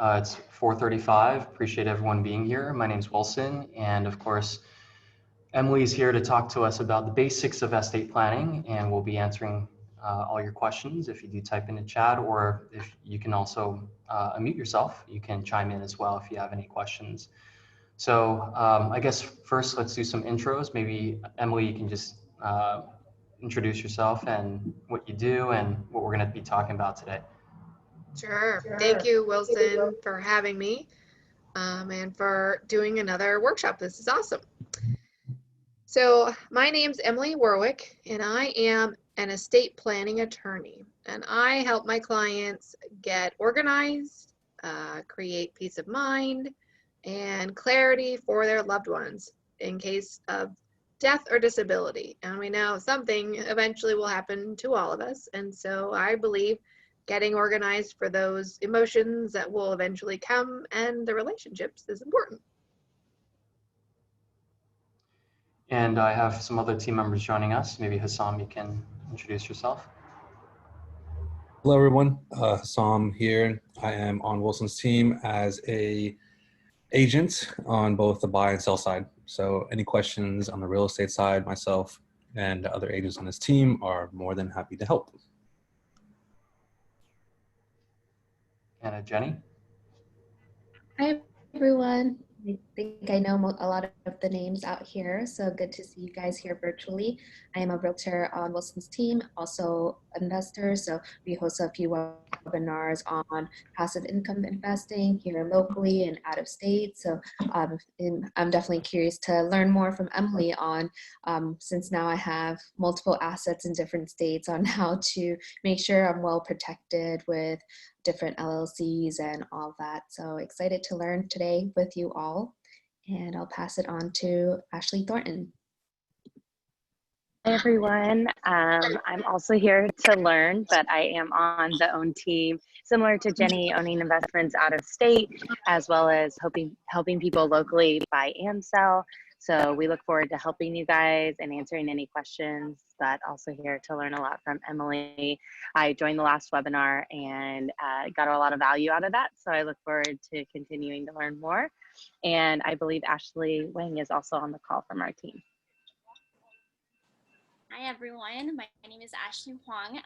It's 4:35. Appreciate everyone being here. My name's Wilson, and of course, Emily's here to talk to us about the basics of estate planning, and we'll be answering all your questions. If you do type in the chat, or if you can also unmute yourself, you can chime in as well if you have any questions. So I guess first let's do some intros. Maybe Emily, you can just introduce yourself and what you do and what we're going to be talking about today. Sure. Thank you, Wilson, for having me and for doing another workshop. This is awesome. So my name's Emily Wirowek, and I am an estate planning attorney, and I help my clients get organized, create peace of mind, and clarity for their loved ones in case of death or disability. And we know something eventually will happen to all of us, and so I believe getting organized for those emotions that will eventually come and the relationships is important. And I have some other team members joining us. Maybe Hassam, you can introduce yourself. Hello, everyone. Hassam here. I am on Wilson's team as a agent on both the buy and sell side. So any questions on the real estate side, myself and other agents on this team are more than happy to help. And Jenny. Hi, everyone. I think I know a lot of the names out here, so good to see you guys here virtually. I am a realtor on Wilson's team, also investor, so we host a few webinars on passive income investing here locally and out of state. So I'm definitely curious to learn more from Emily on, since now I have multiple assets in different states, on how to make sure I'm well protected with different LLCs and all that. So excited to learn today with you all, and I'll pass it on to Ashley Thornton. Hi everyone, I'm also here to learn, but I am on the OWN team, similar to Jenny, owning investments out of state, as well as helping people locally buy and sell. So we look forward to helping you guys and answering any questions, but also here to learn a lot from Emily. I joined the last webinar and got a lot of value out of that. So I look forward to continuing to learn more. And I believe Ashley Wang is also on the call from our team. Hi everyone, my name is Ashley Huang.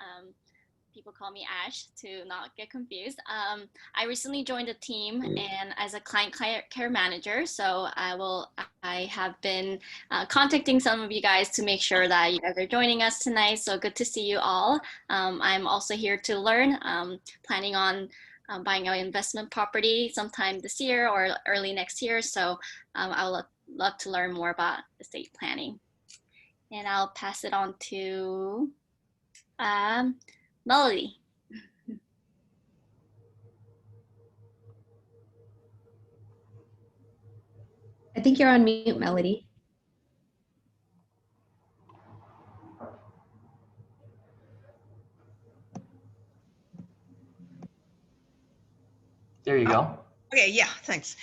People call me Ash to not get confused. I recently joined the team and as a client care manager, so I have been contacting some of you guys to make sure that you guys are joining us tonight. So good to see you all. I'm also here to learn, planning on buying an investment property sometime this year or early next year. So I would love to learn more about estate planning. And I'll pass it on to Melody. I think you're on mute, Melody. There you go. Okay, yeah, thanks.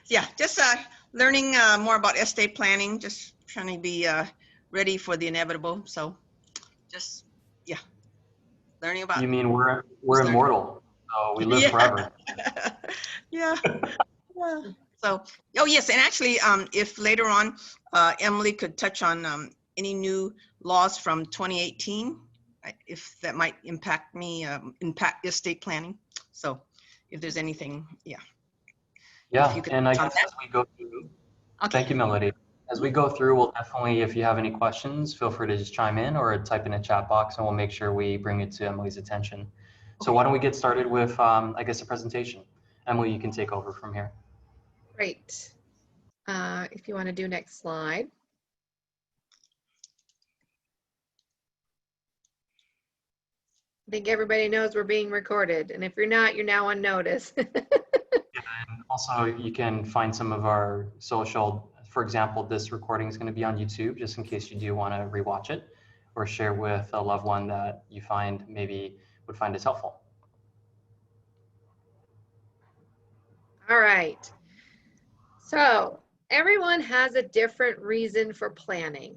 Yeah, just learning more about estate planning, just trying to be ready for the inevitable. So just, yeah, learning about. You mean we're immortal, so we live forever. Yeah. So, oh yes, and actually, if later on Emily could touch on any new laws from 2018, if that might impact me, impact estate planning. So if there's anything, yeah. Yeah, and I guess as we go through, okay. Thank you, Melody. As we go through, we'll definitely, if you have any questions, feel free to just chime in or type in a chat box and we'll make sure we bring it to Emily's attention. So why don't we get started with, I guess, a presentation. Emily, you can take over from here. Great. If you want to do next slide. I think everybody knows we're being recorded, and if you're not, you're now on notice. And also, you can find some of our social, for example, this recording is going to be on YouTube, just in case you do want to rewatch it or share with a loved one that you find maybe would find it helpful. All right. So everyone has a different reason for planning.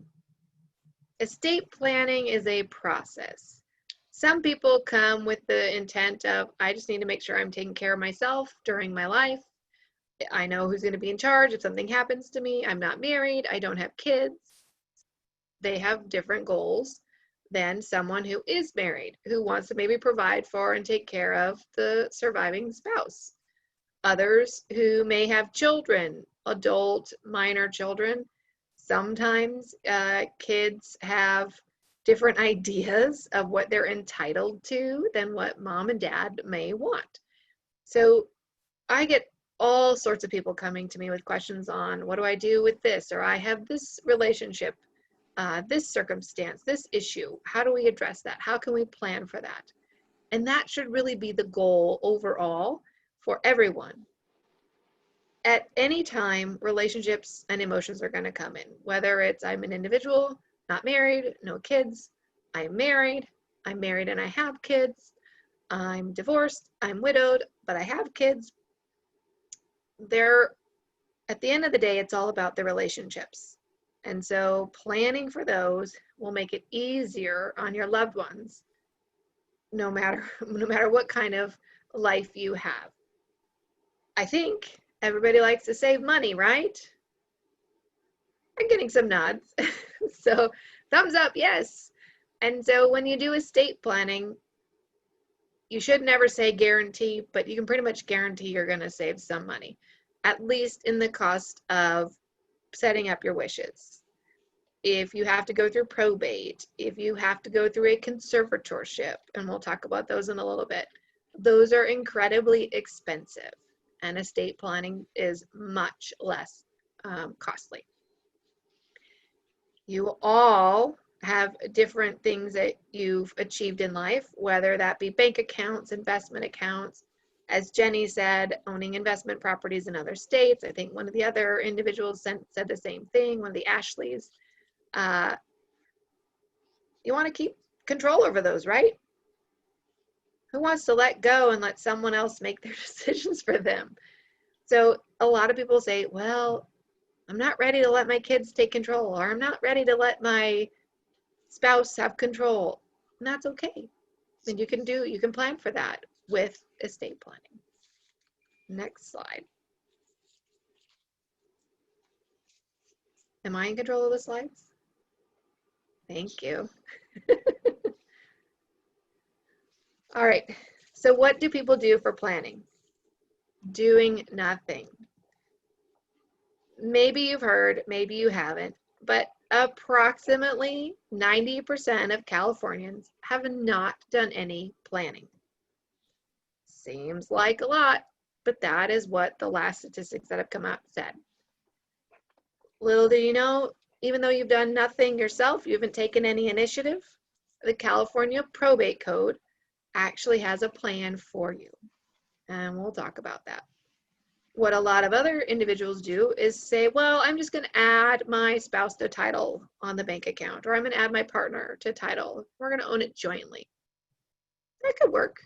Estate planning is a process. Some people come with the intent of, I just need to make sure I'm taking care of myself during my life. I know who's going to be in charge if something happens to me. I'm not married. I don't have kids. They have different goals than someone who is married, who wants to maybe provide for and take care of the surviving spouse. Others who may have children, adult, minor children. Sometimes kids have different ideas of what they're entitled to than what mom and dad may want. So I get all sorts of people coming to me with questions on, what do I do with this? Or I have this relationship, this circumstance, this issue. How do we address that? How can we plan for that? And that should really be the goal overall for everyone. At any time, relationships and emotions are going to come in, whether it's I'm an individual, not married, no kids, I'm married and I have kids, I'm divorced, I'm widowed, but I have kids. At the end of the day, it's all about the relationships. And so planning for those will make it easier on your loved ones, no matter what kind of life you have. I think everybody likes to save money, right? I'm getting some nods. So thumbs up, yes. And so when you do estate planning, you should never say guarantee, but you can pretty much guarantee you're going to save some money, at least in the cost of setting up your wishes. If you have to go through probate, if you have to go through a conservatorship, and we'll talk about those in a little bit, those are incredibly expensive, and estate planning is much less costly. You all have different things that you've achieved in life, whether that be bank accounts, investment accounts. As Jenny said, owning investment properties in other states. I think one of the other individuals said the same thing, one of the Ashleys. You want to keep control over those, right? Who wants to let go and let someone else make their decisions for them? So a lot of people say, well, I'm not ready to let my kids take control, or I'm not ready to let my spouse have control. And that's okay. And you can plan for that with estate planning. Next slide. Am I in control of the slides? Thank you. All right, so what do people do for planning? Doing nothing. Maybe you've heard, maybe you haven't, but approximately 90% of Californians have not done any planning. Seems like a lot, but that is what the last statistics that have come out said. Little do you know, even though you've done nothing yourself, you haven't taken any initiative, the California Probate Code actually has a plan for you. And we'll talk about that. What a lot of other individuals do is say, well, I'm just going to add my spouse to title on the bank account, or I'm going to add my partner to title. We're going to own it jointly. That could work.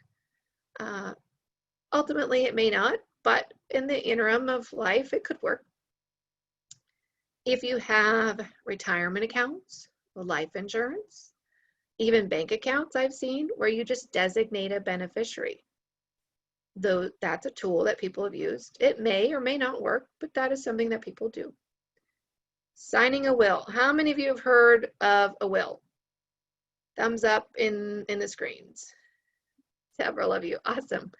Ultimately, it may not, but in the interim of life, it could work. If you have retirement accounts, life insurance, even bank accounts I've seen where you just designate a beneficiary. Though that's a tool that people have used. It may or may not work, but that is something that people do. Signing a will. How many of you have heard of a will? Thumbs up in the screens. Several of you, awesome.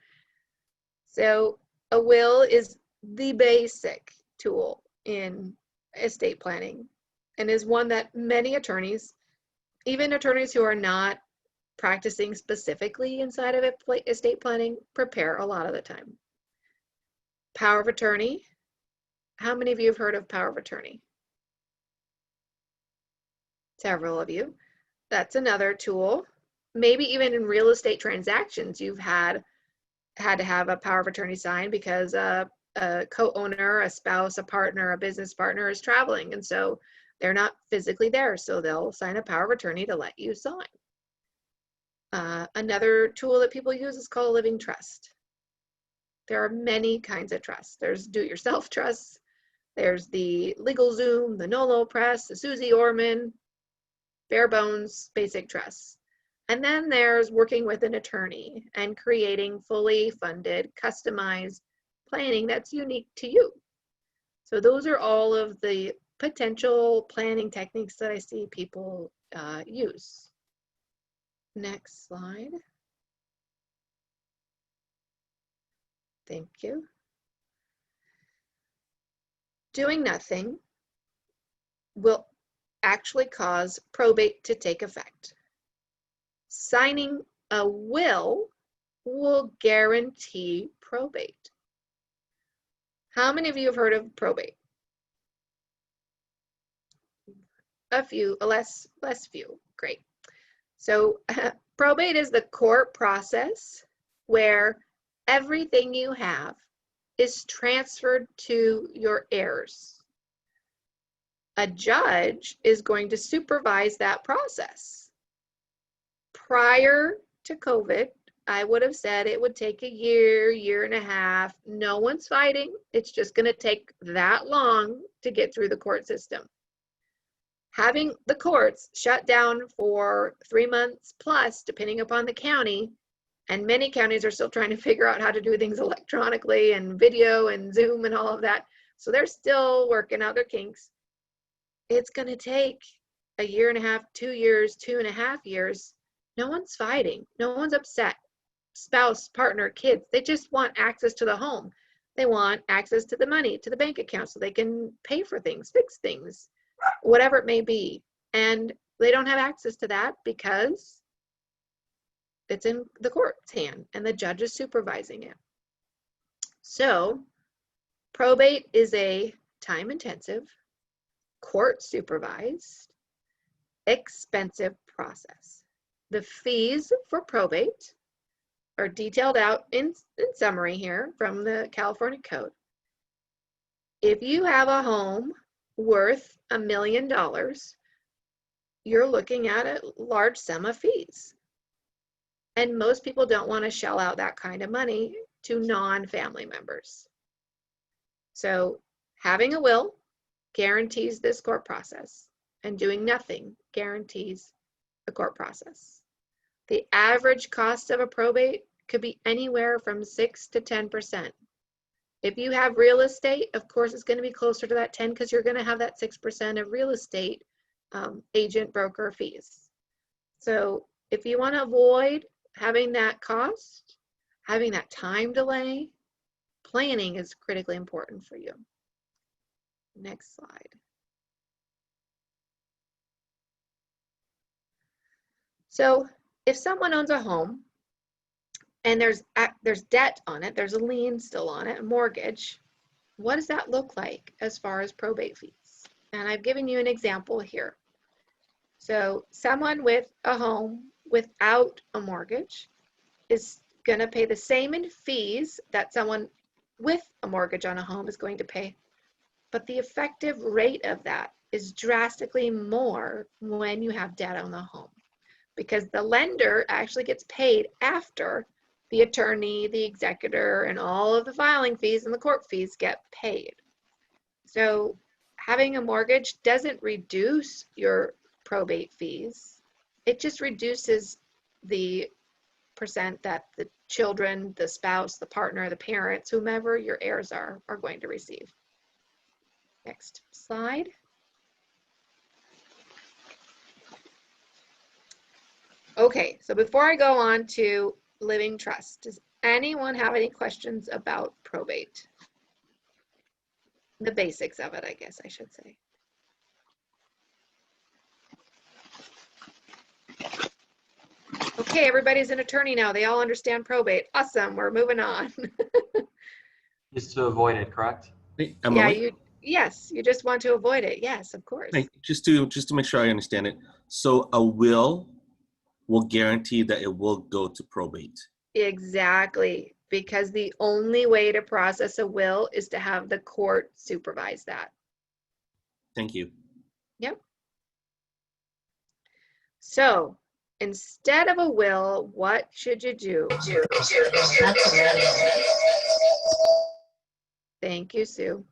So a will is the basic tool in estate planning and is one that many attorneys, even attorneys who are not practicing specifically inside of estate planning, prepare a lot of the time. Power of attorney. How many of you have heard of power of attorney? Several of you. That's another tool. Maybe even in real estate transactions, you've had to have a power of attorney signed because a co-owner, a spouse, a partner, a business partner is traveling, and so they're not physically there, so they'll sign a power of attorney to let you sign. Another tool that people use is called a living trust. There are many kinds of trusts. There's do-it-yourself trusts. There's the LegalZoom, the Nolo Press, the Susie Orman, bare bones, basic trusts. And then there's working with an attorney and creating fully funded, customized planning that's unique to you. So those are all of the potential planning techniques that I see people use. Next slide. Thank you. Doing nothing will actually cause probate to take effect. Signing a will guarantee probate. How many of you have heard of probate? A few, less few. Great. So probate is the court process where everything you have is transferred to your heirs. A judge is going to supervise that process. Prior to COVID, I would have said it would take a year, year and a half. No one's fighting. It's just going to take that long to get through the court system. Having the courts shut down for 3 months plus, depending upon the county, and many counties are still trying to figure out how to do things electronically and video and Zoom and all of that. So they're still working out their kinks. It's going to take a year and a half, 2 years, 2.5 years. No one's fighting. No one's upset. Spouse, partner, kids, they just want access to the home. They want access to the money, to the bank account so they can pay for things, fix things, whatever it may be. And they don't have access to that because it's in the court's hand and the judge is supervising it. So probate is a time-intensive, court-supervised, expensive process. The fees for probate are detailed out in summary here from the California Code. If you have a home worth $1 million, you're looking at a large sum of fees. And most people don't want to shell out that kind of money to non-family members. So having a will guarantees this court process, and doing nothing guarantees the court process. The average cost of a probate could be anywhere from 6 to 10%. If you have real estate, of course, it's going to be closer to that 10 because you're going to have that 6% of real estate agent broker fees. So if you want to avoid having that cost, having that time delay, planning is critically important for you. Next slide. So if someone owns a home and there's debt on it, there's a lien still on it, a mortgage, what does that look like as far as probate fees? And I've given you an example here. So someone with a home without a mortgage is going to pay the same in fees that someone with a mortgage on a home is going to pay. But the effective rate of that is drastically more when you have debt on the home, because the lender actually gets paid after the attorney, the executor, and all of the filing fees and the court fees get paid. So having a mortgage doesn't reduce your probate fees. It just reduces the percent that the children, the spouse, the partner, the parents, whomever your heirs are going to receive. Next slide. Okay, so before I go on to living trust, does anyone have any questions about probate? The basics of it, I guess I should say. Okay, everybody's an attorney now. They all understand probate. Awesome, we're moving on. Just to avoid it, correct? Hey, Yeah, Emily? yes, you just want to avoid it. Yes, of course. Hey, just to make sure I understand it. So a will guarantee that it will go to probate. Exactly, because the only way to process a will is to have the court supervise that. Thank you. Yep. So instead of a will, what should you do? Thank you, Sue.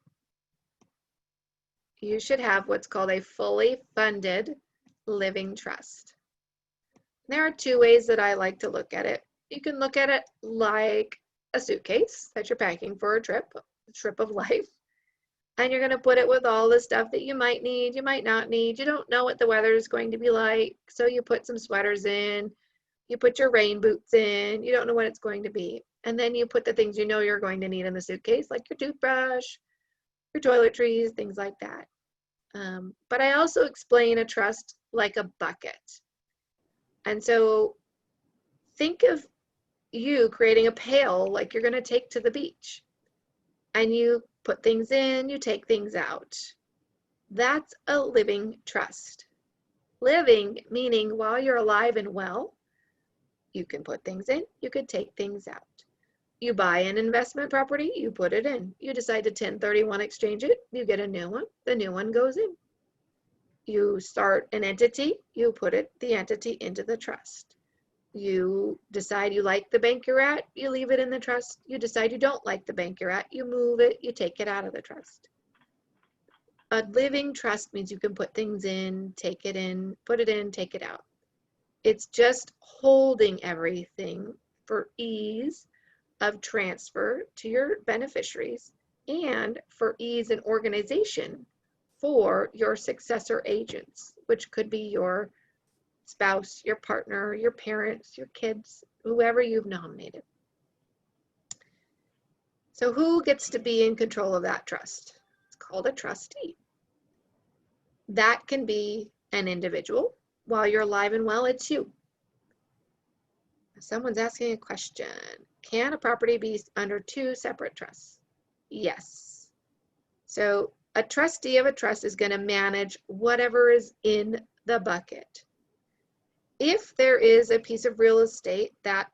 You should have what's called a fully funded living trust. There are two ways that I like to look at it. You can look at it like a suitcase that you're packing for a trip of life. And you're going to put it with all the stuff that you might need, you might not need. You don't know what the weather is going to be like. So you put some sweaters in, you put your rain boots in, you don't know what it's going to be. And then you put the things you know you're going to need in the suitcase, like your toothbrush, your toiletries, things like that. But I also explain a trust like a bucket. And so think of you creating a pail like you're going to take to the beach. And you put things in, you take things out. That's a living trust. Living meaning while you're alive and well, you can put things in, you could take things out. You buy an investment property, you put it in. You decide to 1031 exchange it, you get a new one, the new one goes in. You start an entity, you put the entity into the trust. You decide you like the bank you're at, you leave it in the trust. You decide you don't like the bank you're at, you move it, you take it out of the trust. A living trust means you can put things in, take it in, put it in, take it out. It's just holding everything for ease of transfer to your beneficiaries and for ease and organization for your successor agents, which could be your spouse, your partner, your parents, your kids, whoever you've nominated. So who gets to be in control of that trust? It's called a trustee. That can be an individual. While you're alive and well, it's you. Someone's asking a question. Can a property be under two separate trusts? Yes. So a trustee of a trust is going to manage whatever is in the bucket. If there is a piece of real estate that,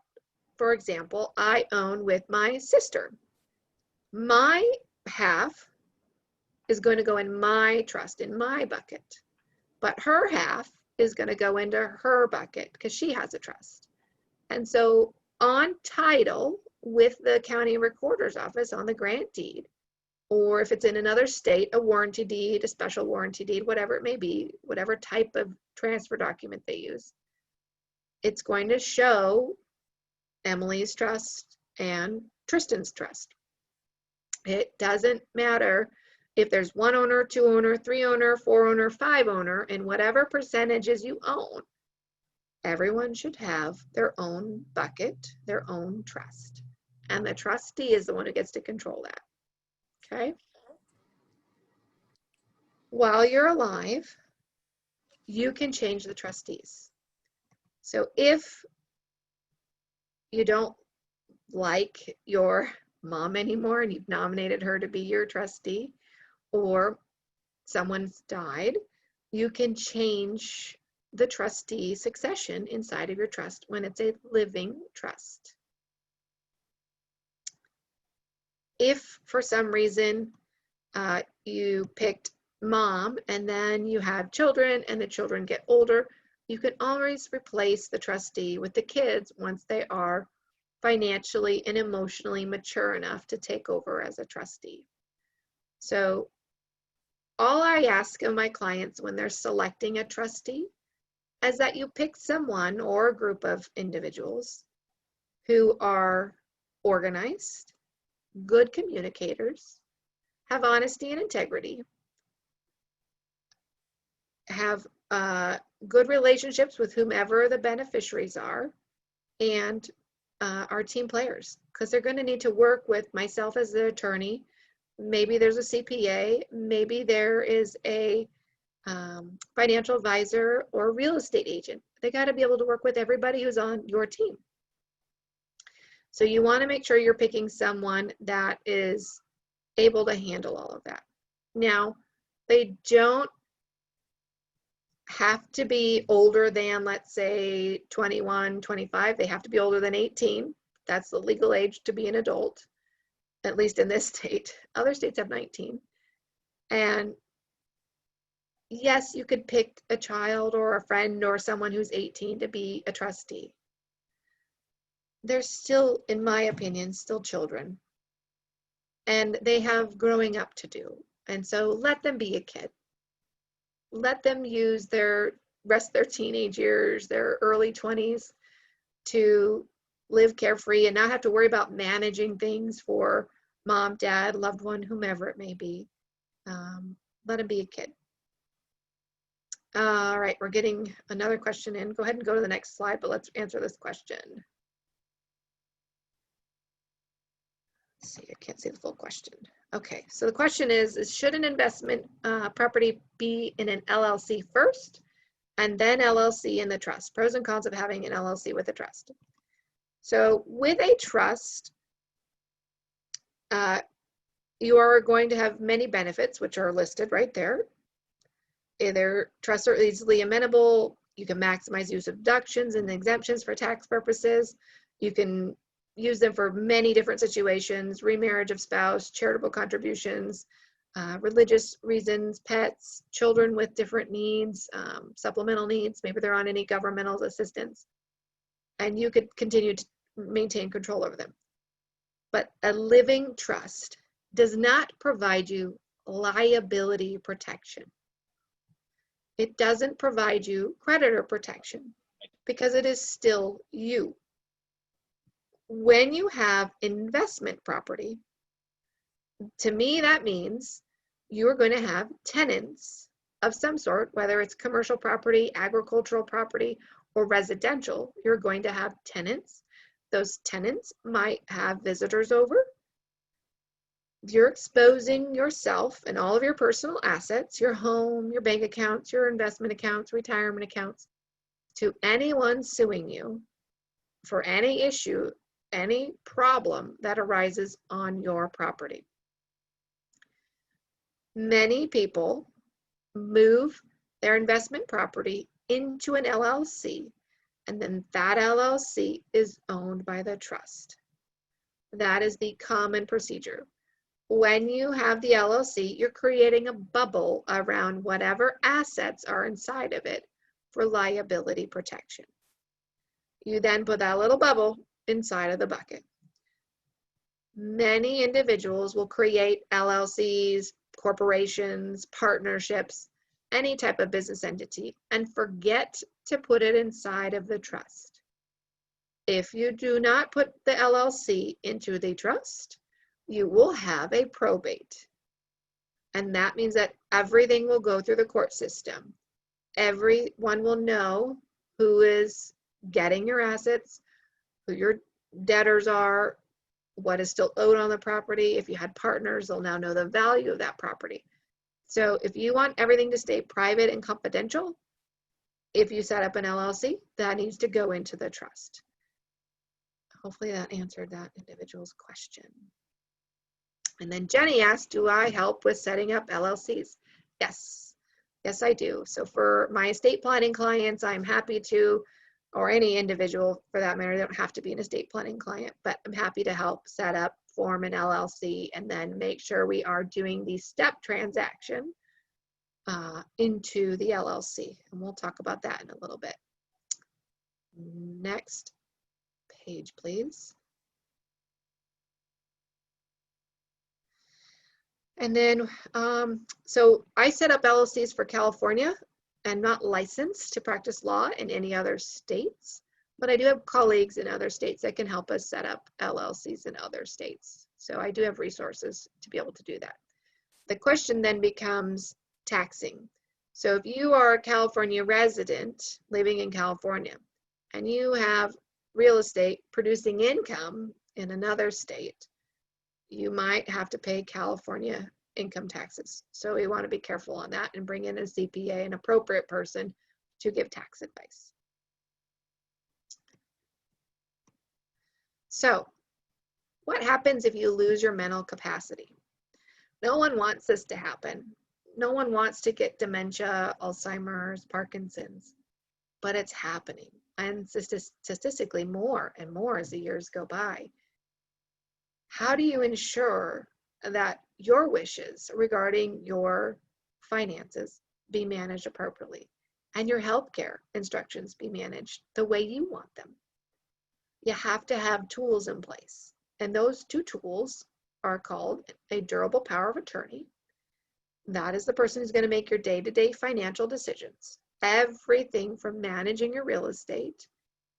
for example, I own with my sister, my half is going to go in my trust, in my bucket, but her half is going to go into her bucket because she has a trust. And so on title with the county recorder's office on the grant deed, or if it's in another state, a warranty deed, a special warranty deed, whatever it may be, whatever type of transfer document they use, it's going to show Emily's trust and Tristan's trust. It doesn't matter if there's one owner, two owner, three owner, four owner, five owner, and whatever percentages you own, everyone should have their own bucket, their own trust. And the trustee is the one who gets to control that. Okay? While you're alive, you can change the trustees. So if you don't like your mom anymore and you've nominated her to be your trustee, or someone's died, you can change the trustee succession inside of your trust when it's a living trust. If for some reason you picked mom and then you have children and the children get older, you can always replace the trustee with the kids once they are financially and emotionally mature enough to take over as a trustee. So all I ask of my clients when they're selecting a trustee is that you pick someone or a group of individuals who are organized, good communicators, have honesty and integrity, have good relationships with whomever the beneficiaries are, and are team players, because they're going to need to work with myself as the attorney. Maybe there's a CPA, maybe there is a financial advisor or real estate agent. They got to be able to work with everybody who's on your team. So you want to make sure you're picking someone that is able to handle all of that. Now, they don't have to be older than, let's say, 21, 25. They have to be older than 18. That's the legal age to be an adult, at least in this state. Other states have 19. And yes, you could pick a child or a friend or someone who's 18 to be a trustee. They're still, in my opinion, still children. And they have growing up to do. And so let them be a kid. Let them use their rest of their teenage years, their early 20s, to live carefree and not have to worry about managing things for mom, dad, loved one, whomever it may be. Let them be a kid. All right, we're getting another question in. Go ahead and go to the next slide, but let's answer this question. Let's see, I can't see the full question. Okay, so the question is should an investment property be in an LLC first and then LLC in the trust? Pros and cons of having an LLC with a trust. So with a trust, you are going to have many benefits, which are listed right there. Either trusts are easily amenable, you can maximize use of deductions and exemptions for tax purposes. You can use them for many different situations: remarriage of spouse, charitable contributions, religious reasons, pets, children with different needs, supplemental needs, maybe they're on any governmental assistance. And you could continue to maintain control over them. But a living trust does not provide you liability protection. It doesn't provide you creditor protection because it is still you. When you have investment property, to me, that means you're going to have tenants of some sort, whether it's commercial property, agricultural property, or residential. You're going to have tenants. Those tenants might have visitors over. You're exposing yourself and all of your personal assets, your home, your bank accounts, your investment accounts, retirement accounts, to anyone suing you for any issue, any problem that arises on your property. Many people move their investment property into an LLC, and then that LLC is owned by the trust. That is the common procedure. When you have the LLC, you're creating a bubble around whatever assets are inside of it for liability protection. You then put that little bubble inside of the bucket. Many individuals will create LLCs, corporations, partnerships, any type of business entity, and forget to put it inside of the trust. If you do not put the LLC into the trust, you will have a probate. And that means that everything will go through the court system. Everyone will know who is getting your assets, who your debtors are, what is still owed on the property. If you had partners, they'll now know the value of that property. So if you want everything to stay private and confidential, if you set up an LLC, that needs to go into the trust. Hopefully that answered that individual's question. And then Jenny asked, do I help with setting up LLCs? Yes, yes I do. So for my estate planning clients, I'm happy to, or any individual for that matter, they don't have to be an estate planning client, but I'm happy to help set up, form an LLC, and then make sure we are doing the step transaction into the LLC. And we'll talk about that in a little bit. Next page, please. And then, so I set up LLCs for California and not licensed to practice law in any other states, but I do have colleagues in other states that can help us set up LLCs in other states. So I do have resources to be able to do that. The question then becomes taxing. So if you are a California resident living in California and you have real estate producing income in another state, you might have to pay California income taxes. So we want to be careful on that and bring in a CPA, an appropriate person to give tax advice. So what happens if you lose your mental capacity? No one wants this to happen. No one wants to get dementia, Alzheimer's, Parkinson's, but it's happening. And statistically more and more as the years go by. How do you ensure that your wishes regarding your finances be managed appropriately and your healthcare instructions be managed the way you want them? You have to have tools in place. And those two tools are called a durable power of attorney. That is the person who's going to make your day-to-day financial decisions. everything from managing your real estate,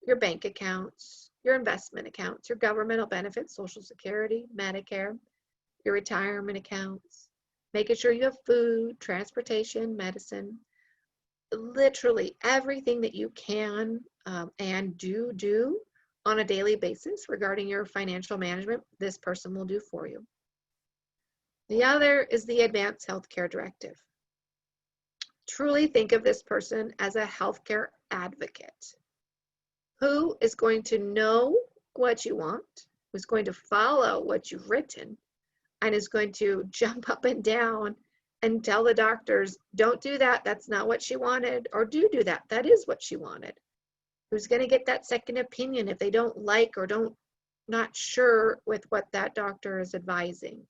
your bank accounts, your investment accounts, your governmental benefits, Social Security, Medicare, your retirement accounts, making sure you have food, transportation, medicine, literally everything that you can and do on a daily basis regarding your financial management, this person will do for you. The other is the Advanced Healthcare Directive. Truly think of this person as a healthcare advocate who is going to know what you want, who's going to follow what you've written, and is going to jump up and down and tell the doctors, don't do that, that's not what she wanted, or do that, that is what she wanted. Who's going to get that second opinion if they don't like or not sure with what that doctor is advising.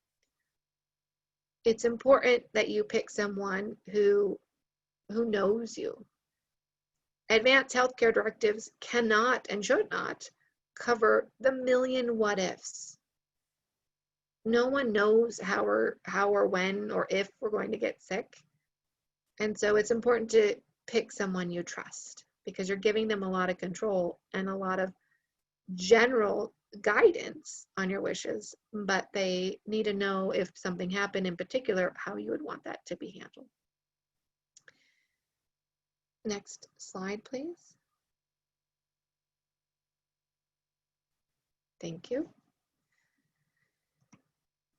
It's important that you pick someone who knows you. Advanced healthcare directives cannot and should not cover the million what ifs. No one knows how or when or if we're going to get sick. And so it's important to pick someone you trust because you're giving them a lot of control and a lot of general guidance on your wishes, but they need to know if something happened in particular, how you would want that to be handled. Next slide, please. Thank you.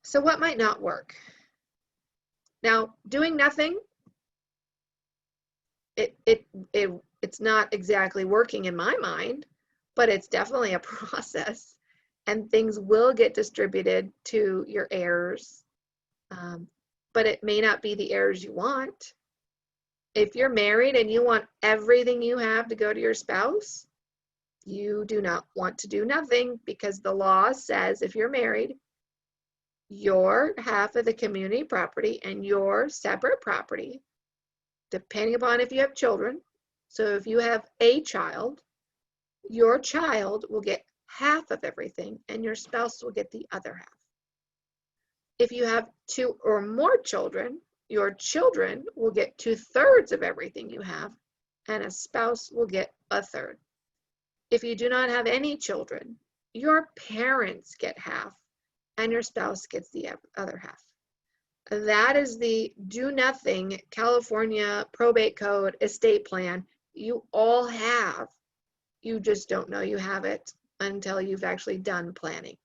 So what might not work? Now, doing nothing, it's not exactly working in my mind, but it's definitely a process, and things will get distributed to your heirs, but it may not be the heirs you want. If you're married and you want everything you have to go to your spouse, you do not want to do nothing because the law says if you're married, your half of the community property and your separate property, depending upon if you have children. So if you have a child, your child will get half of everything and your spouse will get the other half. If you have 2 or more children, your children will get 2/3 of everything you have and a spouse will get 1/3. If you do not have any children, your parents get half and your spouse gets the other half. That is the do nothing California probate code estate plan you all have. You just don't know you have it until you've actually done planning.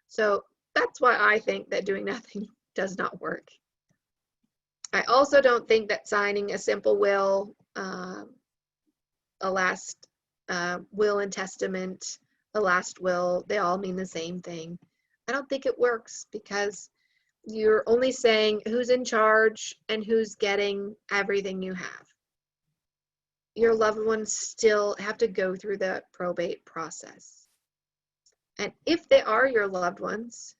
So that's why I think that doing nothing does not work. I also don't think that signing a simple will, a last will and testament, a last will, they all mean the same thing. I don't think it works because you're only saying who's in charge and who's getting everything you have. Your loved ones still have to go through the probate process. And if they are your loved ones,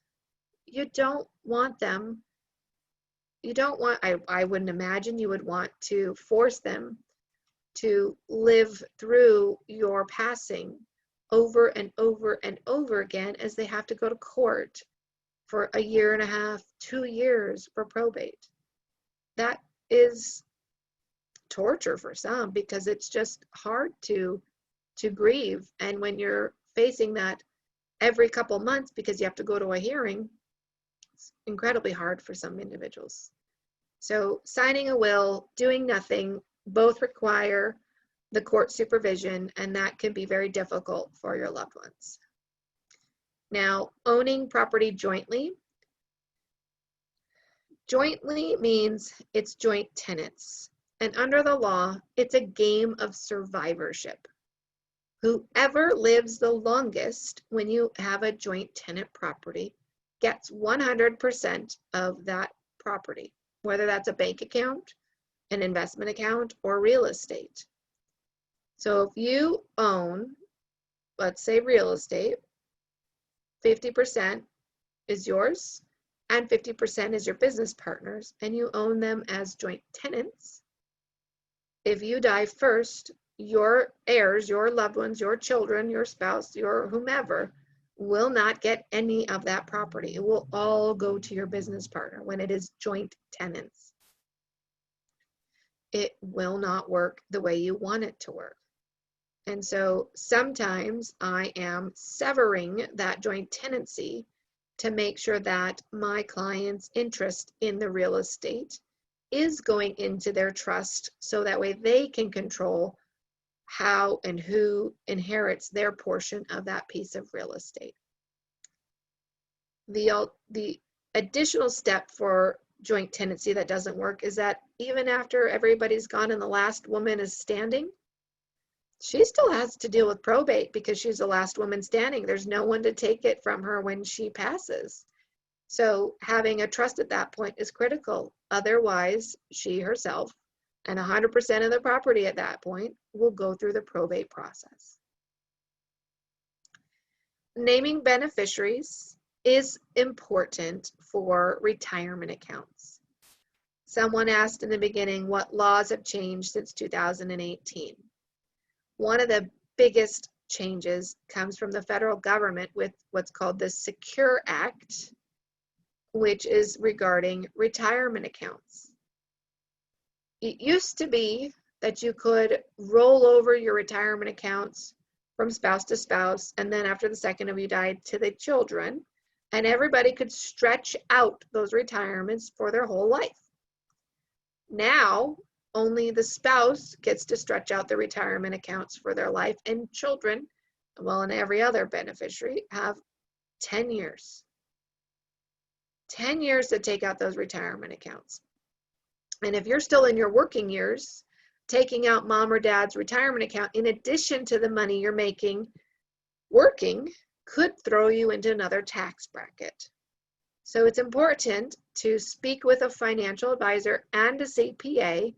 you don't want them, I wouldn't imagine you would want to force them to live through your passing over and over and over again as they have to go to court for 1.5 years, 2 years for probate. That is torture for some because it's just hard to grieve. And when you're facing that every couple months because you have to go to a hearing, it's incredibly hard for some individuals. So signing a will, doing nothing, both require the court supervision, and that can be very difficult for your loved ones. Now, owning property jointly. Jointly means it's joint tenants. And under the law, it's a game of survivorship. Whoever lives the longest when you have a joint tenant property gets 100% of that property, whether that's a bank account, an investment account, or real estate. So if you own, let's say real estate, 50% is yours and 50% is your business partners, and you own them as joint tenants. If you die first, your heirs, your loved ones, your children, your spouse, your whomever will not get any of that property. It will all go to your business partner when it is joint tenants. it will not work the way you want it to work. And so sometimes I am severing that joint tenancy to make sure that my client's interest in the real estate is going into their trust, so that way they can control how and who inherits their portion of that piece of real estate. The additional step for joint tenancy that doesn't work is that even after everybody's gone and the last woman is standing, she still has to deal with probate because she's the last woman standing. There's no one to take it from her when she passes. So having a trust at that point is critical. Otherwise, she herself and 100% of the property at that point will go through the probate process. Naming beneficiaries is important for retirement accounts. Someone asked in the beginning what laws have changed since 2018. One of the biggest changes comes from the federal government with what's called the Secure Act, which is regarding retirement accounts. It used to be that you could roll over your retirement accounts from spouse to spouse, and then after the second of you died, to the children, and everybody could stretch out those retirements for their whole life. Now, only the spouse gets to stretch out the retirement accounts for their life, and children, well, and every other beneficiary, have 10 years. 10 years to take out those retirement accounts. And if you're still in your working years, taking out mom or dad's retirement account in addition to the money you're making working could throw you into another tax bracket. So it's important to speak with a financial advisor and a CPA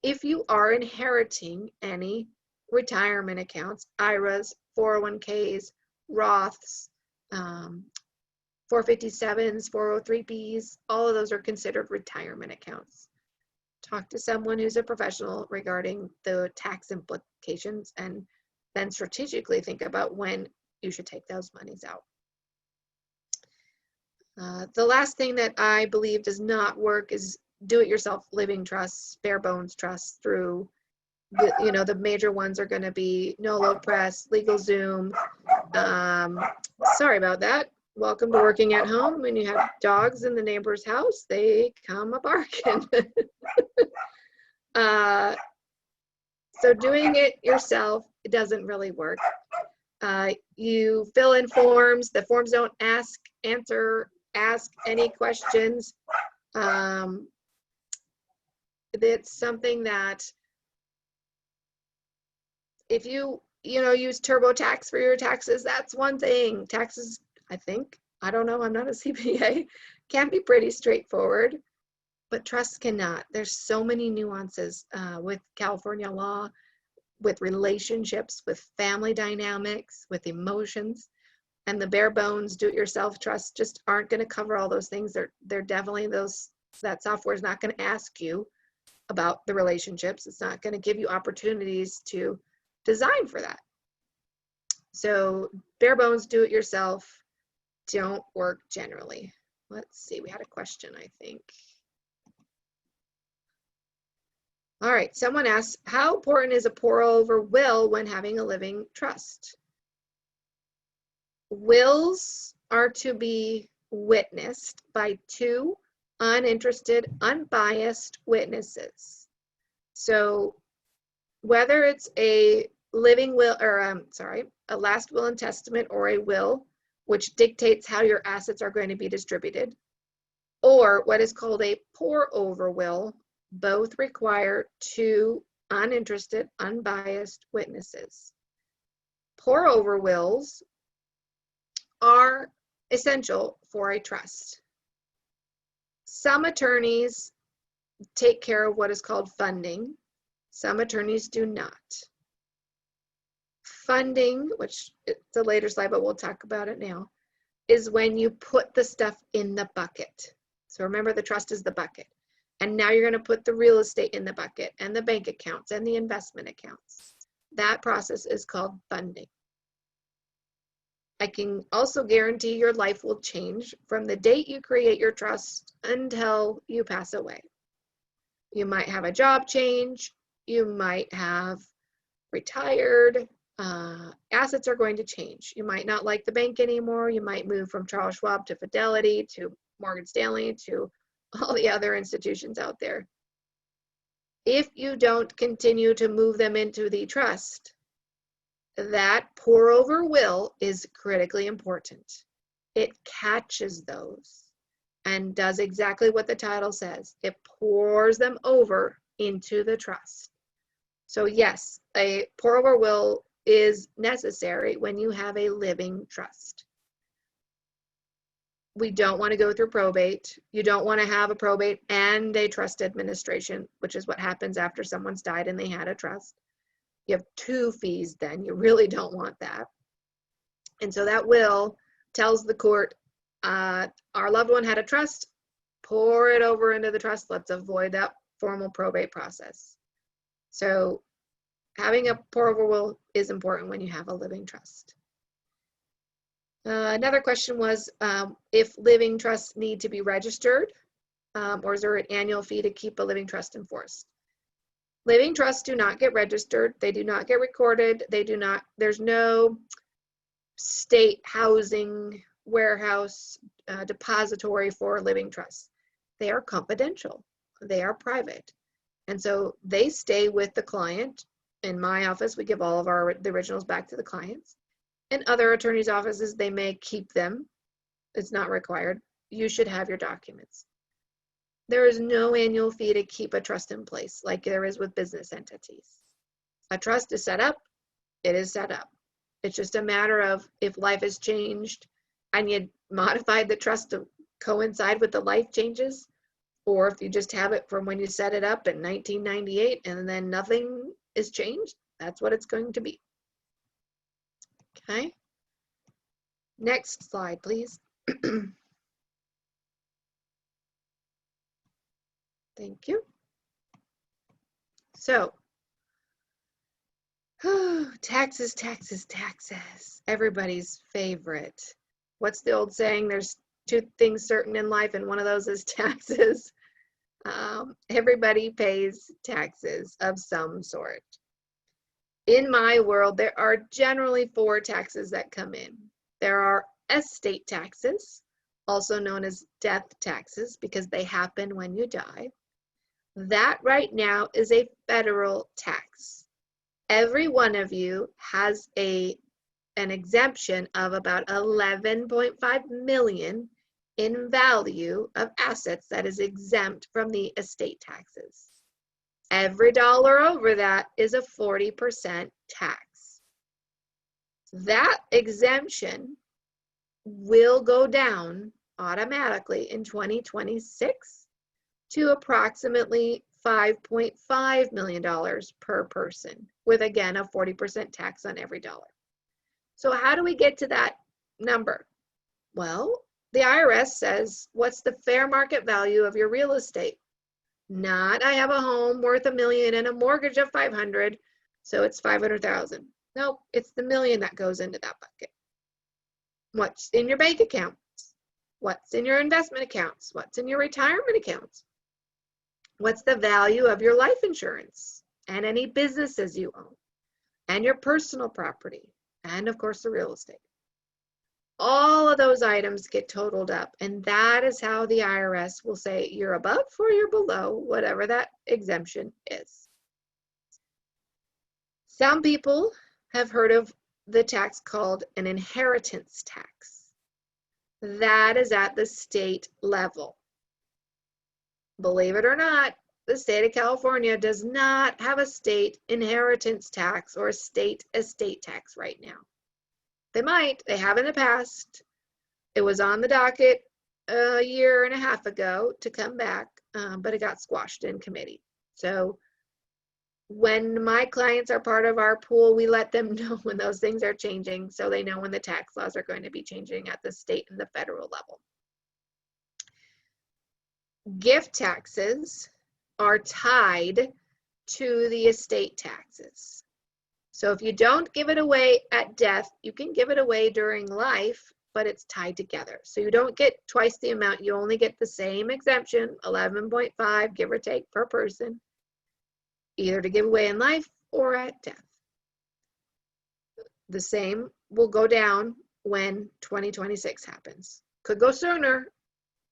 if you are inheriting any retirement accounts, IRAs, 401ks, Roths, 457s, 403bs, all of those are considered retirement accounts. Talk to someone who's a professional regarding the tax implications, and then strategically think about when you should take those monies out. The last thing that I believe does not work is do-it-yourself living trusts, bare bones trusts through the major ones are going to be Nolo Press, LegalZoom. Sorry about that. Welcome to working at home. When you have dogs in the neighbor's house, they come a barking. So doing it yourself, it doesn't really work. You fill in forms. The forms don't ask any questions. It's something that if you use TurboTax for your taxes, that's one thing. Taxes, I think, I don't know, I'm not a CPA, can be pretty straightforward, but trusts cannot. There's so many nuances with California law, with relationships, with family dynamics, with emotions, and the bare bones do-it-yourself trusts just aren't going to cover all those things. They're definitely that software is not going to ask you about the relationships. It's not going to give you opportunities to design for that. So bare bones do-it-yourself don't work generally. Let's see, we had a question, I think. All right, someone asks, how important is a pour-over will when having a living trust? Wills are to be witnessed by two uninterested, unbiased witnesses. So whether it's a living will, or a last will and testament, or a will, which dictates how your assets are going to be distributed, or what is called a pour-over will, both require two uninterested, unbiased witnesses. Pour-over wills are essential for a trust. Some attorneys take care of what is called funding. Some attorneys do not. Funding, which it's a later slide, but we'll talk about it now, is when you put the stuff in the bucket. So remember, the trust is the bucket. And now you're going to put the real estate in the bucket, and the bank accounts and the investment accounts. That process is called funding. I can also guarantee your life will change from the date you create your trust until you pass away. You might have a job change. You might have retired. Assets are going to change. You might not like the bank anymore. You might move from Charles Schwab to Fidelity to Morgan Stanley to all the other institutions out there. If you don't continue to move them into the trust, that pour over will is critically important. It catches those and does exactly what the title says. It pours them over into the trust. So yes, a pour over will is necessary when you have a living trust. We don't want to go through probate. You don't want to have a probate and a trust administration, which is what happens after someone's died and they had a trust. You have two fees then. You really don't want that. And so that will tells the court, our loved one had a trust, pour it over into the trust. Let's avoid that formal probate process. So having a pour over will is important when you have a living trust. Another question was if living trusts need to be registered, or is there an annual fee to keep a living trust in force? Living trusts do not get registered. They do not get recorded. They do not, there's no state housing warehouse depository for living trusts. They are confidential. They are private. And so they stay with the client. In my office, we give all of the originals back to the clients. In other attorneys' offices, they may keep them. It's not required. You should have your documents. There is no annual fee to keep a trust in place like there is with business entities. A trust is set up, it is set up. It's just a matter of if life has changed and you modified the trust to coincide with the life changes, or if you just have it from when you set it up in 1998 and then nothing is changed, that's what it's going to be. Okay. Next slide, please. Thank you. So, taxes, taxes, taxes. Everybody's favorite. What's the old saying? There's two things certain in life, and one of those is taxes. Everybody pays taxes of some sort. In my world, there are generally 4 taxes that come in. There are estate taxes, also known as death taxes, because they happen when you die. That right now is a federal tax. Every one of you has an exemption of about 11.5 million in value of assets that is exempt from the estate taxes. Every dollar over that is a 40% tax. That exemption will go down automatically in 2026 to approximately $5.5 million per person, with again a 40% tax on every dollar. So how do we get to that number? Well, the IRS says, what's the fair market value of your real estate? Not, I have a home worth $1 million and a mortgage of 500, so it's 500,000. Nope, it's the million that goes into that bucket. What's in your bank accounts? What's in your investment accounts? What's in your retirement accounts? What's the value of your life insurance and any businesses you own and your personal property and of course the real estate? All of those items get totaled up, and that is how the IRS will say you're above or you're below whatever that exemption is. Some people have heard of the tax called an inheritance tax. That is at the state level. Believe it or not, the state of California does not have a state inheritance tax or a state estate tax right now. They might, they have in the past. It was on the docket a year and a half ago to come back, but it got squashed in committee. So when my clients are part of our pool, we let them know when those things are changing so they know when the tax laws are going to be changing at the state and the federal level. Gift taxes are tied to the estate taxes. So if you don't give it away at death, you can give it away during life but it's tied together. So you don't get twice the amount. You only get the same exemption, 11.5, give or take, per person, either to give away in life or at death. The same will go down when 2026 happens. Could go sooner.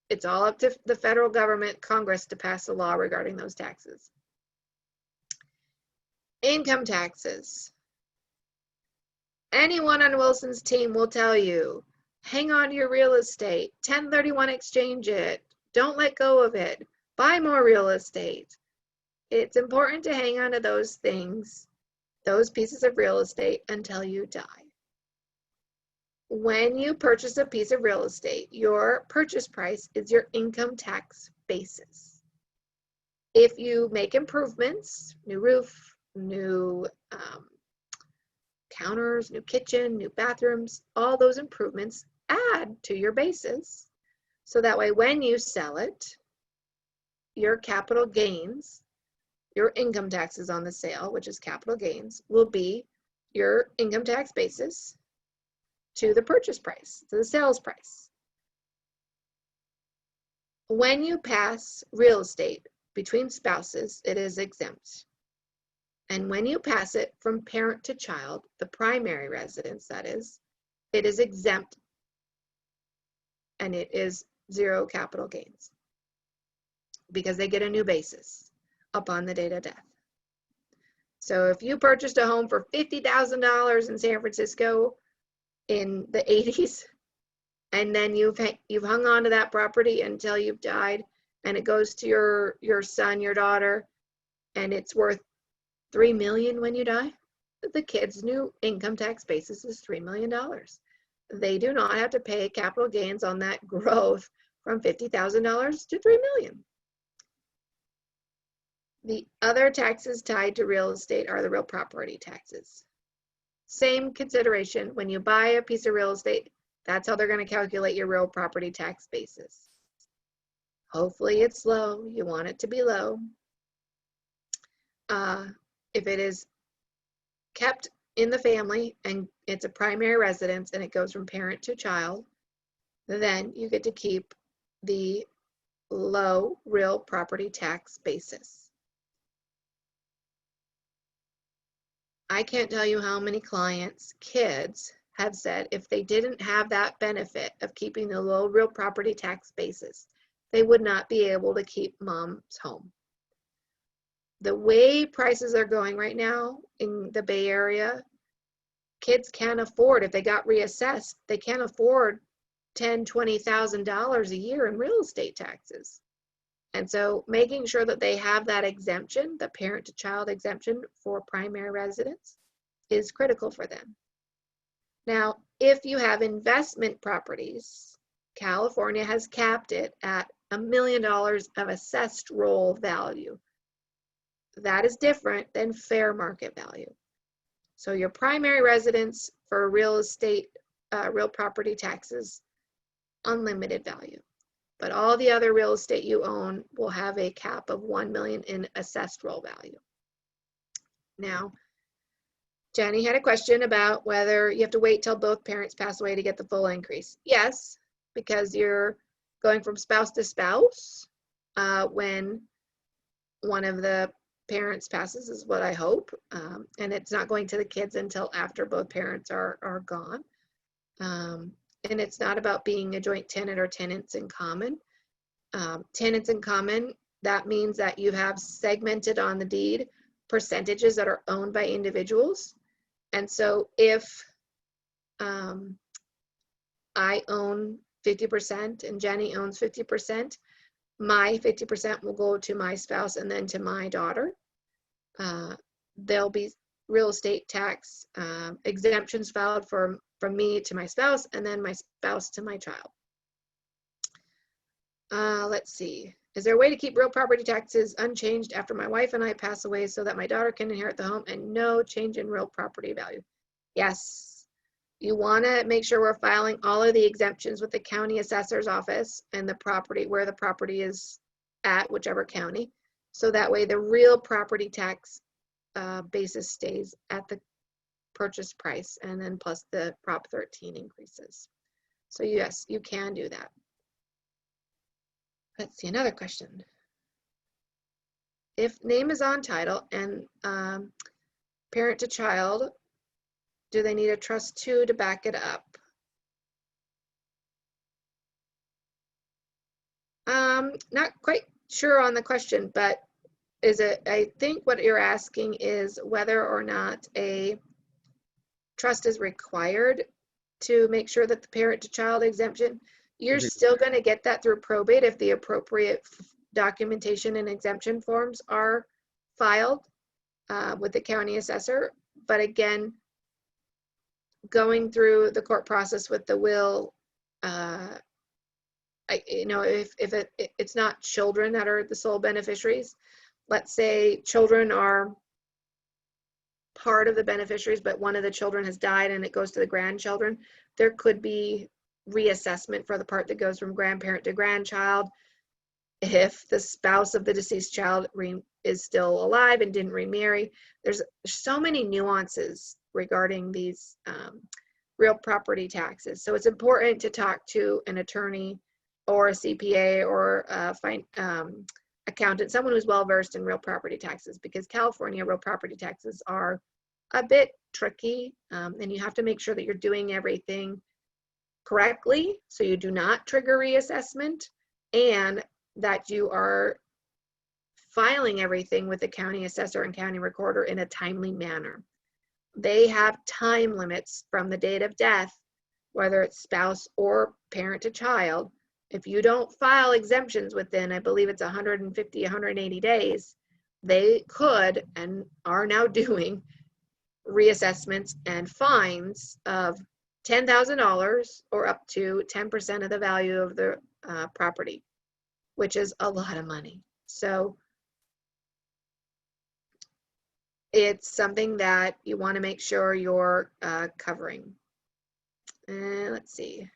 It's all up to the federal government, Congress, to pass a law regarding those taxes. Income taxes. Anyone on Wilson's team will tell you, hang on to your real estate, 1031 exchange it, don't let go of it, buy more real estate. It's important to hang on to those things, those pieces of real estate, until you die. When you purchase a piece of real estate, your purchase price is your income tax basis. If you make improvements, new roof, new counters, new kitchen, new bathrooms, all those improvements add to your basis. So that way, when you sell it, your capital gains, your income taxes on the sale, which is capital gains, will be your income tax basis to the purchase price, to the sales price. When you pass real estate between spouses, it is exempt. And when you pass it from parent to child, the primary residence, that is, it is exempt, and it is zero capital gains because they get a new basis upon the date of death. So if you purchased a home for $50,000 in San Francisco in the 80s, and then you've hung on to that property until you've died, and it goes to your son, your daughter, and it's worth $3 million when you die, the kid's new income tax basis is $3 million. They do not have to pay capital gains on that growth from $50,000 to $3 million. The other taxes tied to real estate are the real property taxes. Same consideration. When you buy a piece of real estate, that's how they're going to calculate your real property tax basis. Hopefully it's low. You want it to be low. If it is kept in the family and it's a primary residence and it goes from parent to child, then you get to keep the low real property tax basis. I can't tell you how many clients, kids, have said if they didn't have that benefit of keeping the low real property tax basis, they would not be able to keep mom's home. The way prices are going right now in the Bay Area, kids can't afford, if they got reassessed, they can't afford $10,000, $20,000 a year in real estate taxes. And so making sure that they have that exemption, the parent to child exemption for primary residence, is critical for them. Now, if you have investment properties, California has capped it at $1 million of assessed roll value. That is different than fair market value. So your primary residence for real estate, real property taxes, unlimited value. But all the other real estate you own will have a cap of $1 million in assessed roll value. Now, Jenny had a question about whether you have to wait till both parents pass away to get the full increase. Yes, because you're going from spouse to spouse when one of the parents passes, is what I hope. And it's not going to the kids until after both parents are gone. And it's not about being a joint tenant or tenants in common. Tenants in common, that means that you have segmented on the deed percentages that are owned by individuals. And so if I own 50% and Jenny owns 50%, my 50% will go to my spouse and then to my daughter. There'll be real estate tax exemptions filed from me to my spouse and then my spouse to my child. Let's see. Is there a way to keep real property taxes unchanged after my wife and I pass away so that my daughter can inherit the home and no change in real property value? Yes. You want to make sure we're filing all of the exemptions with the county assessor's office and the property, where the property is at, whichever county. So that way the real property tax basis stays at the purchase price, and then plus the Prop 13 increases. So yes, you can do that. Let's see, another question. If name is on title and parent to child, do they need a trust too to back it up? Not quite sure on the question, but I think what you're asking is whether or not a trust is required to make sure that the parent to child exemption, you're still going to get that through probate if the appropriate documentation and exemption forms are filed with the county assessor. But again, going through the court process with the will, if it's not children that are the sole beneficiaries, let's say children are part of the beneficiaries, but one of the children has died and it goes to the grandchildren, there could be reassessment for the part that goes from grandparent to grandchild if the spouse of the deceased child is still alive and didn't remarry. There's so many nuances regarding these real property taxes. So it's important to talk to an attorney or a CPA or a accountant, someone who's well versed in real property taxes, because California real property taxes are a bit tricky, and you have to make sure that you're doing everything correctly so you do not trigger reassessment, and that you are filing everything with the county assessor and county recorder in a timely manner. They have time limits from the date of death, whether it's spouse or parent to child. If you don't file exemptions within, I believe it's 150, 180 days, they could and are now doing reassessments and fines of $10,000 or up to 10% of the value of the property, which is a lot of money. So it's something that you want to make sure you're covering. And let's see.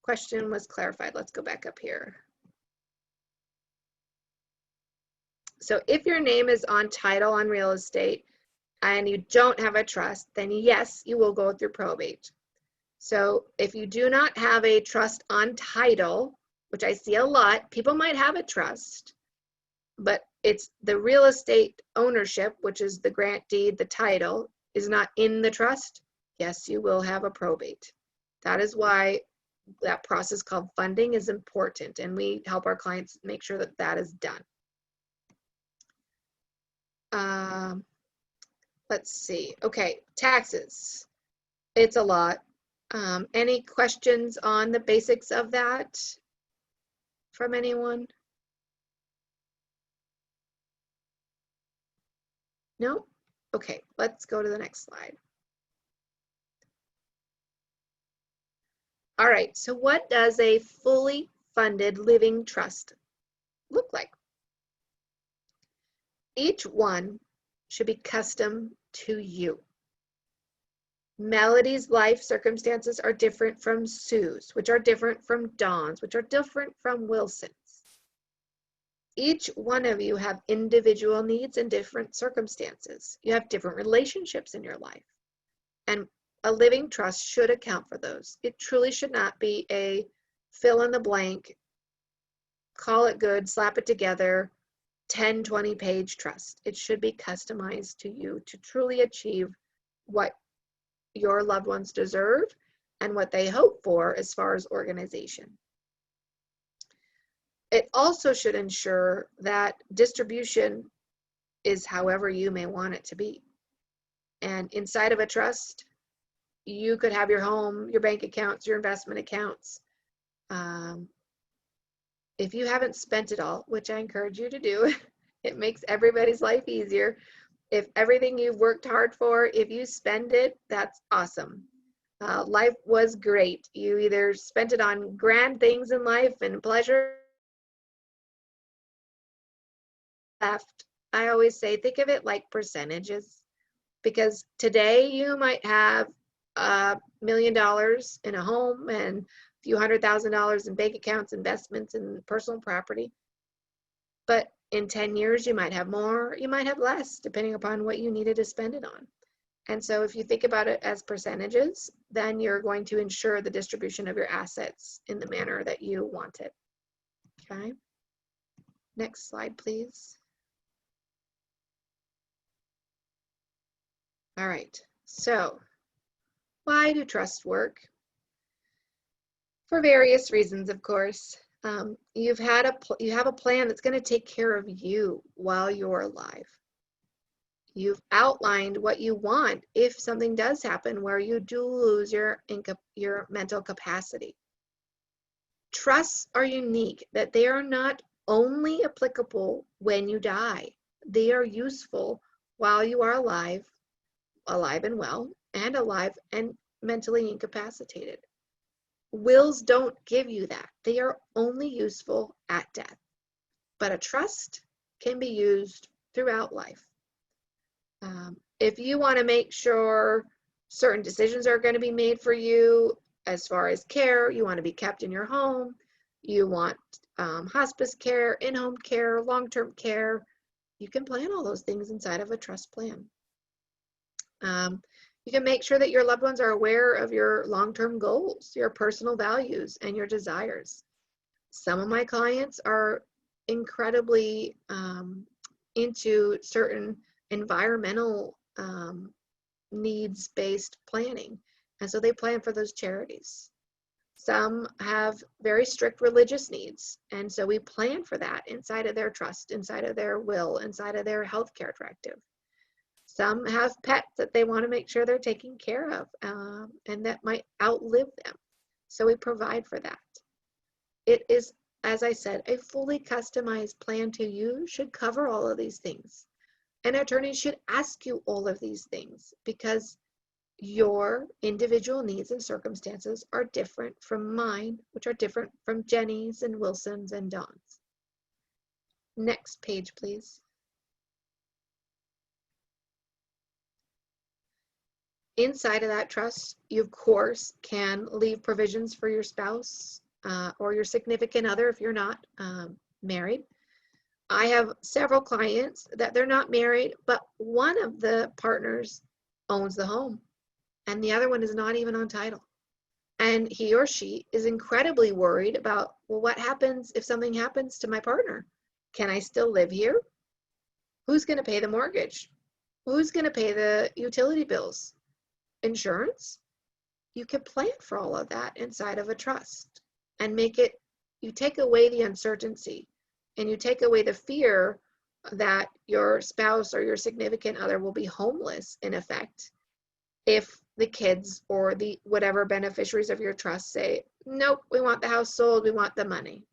Question was clarified. Let's go back up here. So if your name is on title on real estate and you don't have a trust, then yes, you will go through probate. So if you do not have a trust on title, which I see a lot, people might have a trust, but it's the real estate ownership, which is the grant deed, the title, is not in the trust, yes, you will have a probate. That is why that process called funding is important, and we help our clients make sure that that is done. Let's see. Okay, taxes. It's a lot. Any questions on the basics of that from anyone? No? Okay, let's go to the next slide. All right, so what does a fully funded living trust look like? Each one should be custom to you. Melody's life circumstances are different from Sue's, which are different from Dawn's, which are different from Wilson's. Each one of you have individual needs and different circumstances. You have different relationships in your life. And a living trust should account for those. It truly should not be a fill in the blank, call it good, slap it together, 10, 20-page trust. It should be customized to you to truly achieve what your loved ones deserve and what they hope for as far as organization. It also should ensure that distribution is however you may want it to be. And inside of a trust, you could have your home, your bank accounts, your investment accounts. If you haven't spent it all, which I encourage you to do, it makes everybody's life easier. If everything you've worked hard for, if you spend it, that's awesome. Life was great. You either spent it on grand things in life and pleasure left. I always say, think of it like percentages, because today you might have $1 million in a home and a few $100,000 in bank accounts, investments, and personal property. But in 10 years, you might have more, you might have less, depending upon what you needed to spend it on. And so if you think about it as percentages, then you're going to ensure the distribution of your assets in the manner that you want it. Okay. Next slide, please. All right. So why do trusts work? For various reasons, of course. You have a plan that's going to take care of you while you're alive. You've outlined what you want if something does happen where you do lose your mental capacity. Trusts are unique, that they are not only applicable when you die. They are useful while you are alive and well, and alive and mentally incapacitated. Wills don't give you that. They are only useful at death. But a trust can be used throughout life. If you want to make sure certain decisions are going to be made for you as far as care, you want to be kept in your home, you want hospice care, in-home care, long-term care, you can plan all those things inside of a trust plan. You can make sure that your loved ones are aware of your long-term goals, your personal values, and your desires. Some of my clients are incredibly into certain environmental needs-based planning, and so they plan for those charities. Some have very strict religious needs, and so we plan for that inside of their trust, inside of their will, inside of their healthcare directive. Some have pets that they want to make sure they're taking care of, and that might outlive them. So we provide for that. It is, as I said, a fully customized plan to you should cover all of these things. An attorney should ask you all of these things because your individual needs and circumstances are different from mine, which are different from Jenny's and Wilson's and Dawn's. Next page, please. Inside of that trust, you of course can leave provisions for your spouse or your significant other if you're not married. I have several clients that they're not married, but one of the partners owns the home and the other one is not even on title. And he or she is incredibly worried about, well, what happens if something happens to my partner? Can I still live here? Who's going to pay the mortgage? Who's going to pay the utility bills? Insurance? You can plan for all of that inside of a trust and make it, you take away the uncertainty and you take away the fear that your spouse or your significant other will be homeless in effect if the kids or the whatever beneficiaries of your trust say, nope, we want the house sold, we want the money.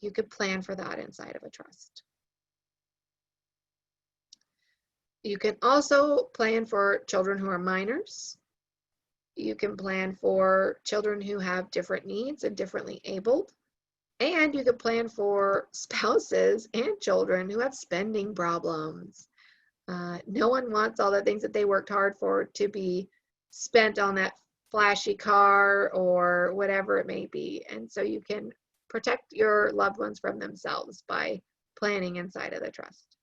You could plan for that inside of a trust. You can also plan for children who are minors. You can plan for children who have different needs and differently abled. And you can plan for spouses and children who have spending problems. No one wants all the things that they worked hard for to be spent on that flashy car or whatever it may be. And so you can protect your loved ones from themselves by planning inside of the trust.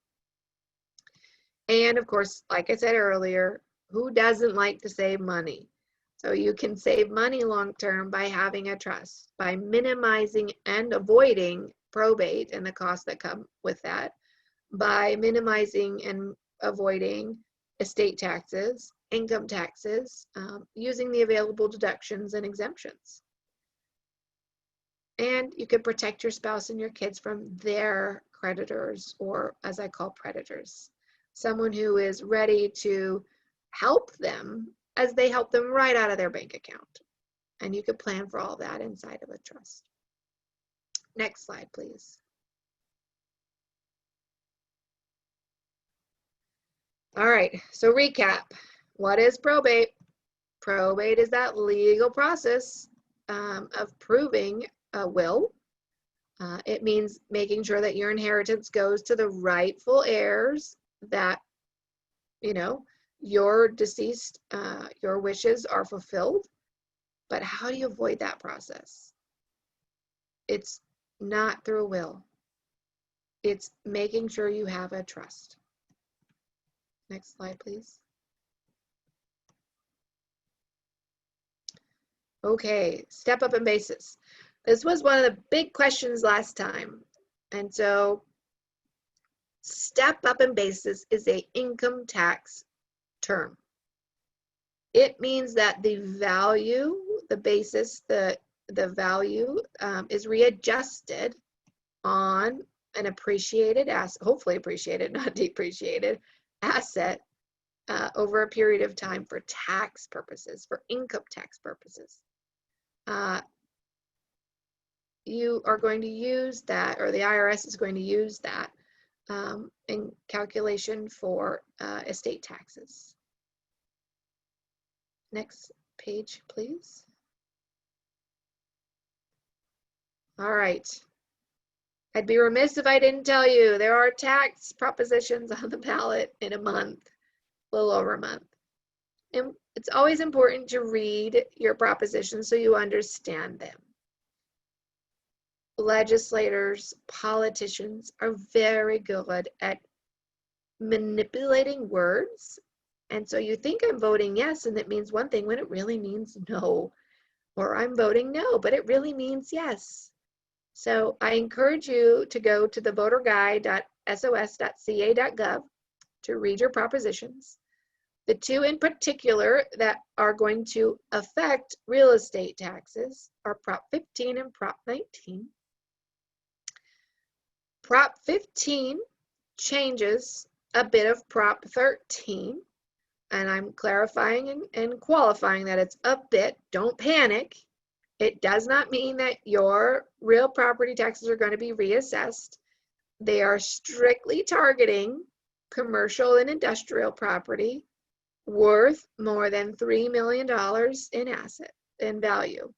And of course, like I said earlier, who doesn't like to save money? So you can save money long-term by having a trust, by minimizing and avoiding probate and the costs that come with that, by minimizing and avoiding estate taxes, income taxes, using the available deductions and exemptions. And you can protect your spouse and your kids from their creditors, or as I call predators. Someone who is ready to help them as they help them right out of their bank account. And you could plan for all that inside of a trust. Next slide, please. All right, so recap. What is probate? Probate is that legal process of proving a will. It means making sure that your inheritance goes to the rightful heirs, that, you know, your deceased, your wishes are fulfilled. But how do you avoid that process? It's not through a will. It's making sure you have a trust. Next slide, please. Okay, step up in basis. This was one of the big questions last time. And so step up in basis is a income tax term. It means that the value, the basis, the value is readjusted on an appreciated asset, hopefully appreciated, not depreciated asset over a period of time for tax purposes, for income tax purposes. You are going to use that, or the IRS is going to use that in calculation for estate taxes. Next page, please. All right. I'd be remiss if I didn't tell you there are tax propositions on the ballot in a month, a little over a month. And it's always important to read your propositions so you understand them. Legislators, politicians are very good at manipulating words. And so you think I'm voting yes, and it means one thing when it really means no. Or I'm voting no, but it really means yes. So I encourage you to go to the voterguide.sos.ca.gov to read your propositions. The two in particular that are going to affect real estate taxes are Prop 15 and Prop 19. Prop 15 changes a bit of Prop 13, and I'm clarifying and qualifying that it's a bit. Don't panic. It does not mean that your real property taxes are going to be reassessed. They are strictly targeting commercial and industrial property worth more than $3 million in value.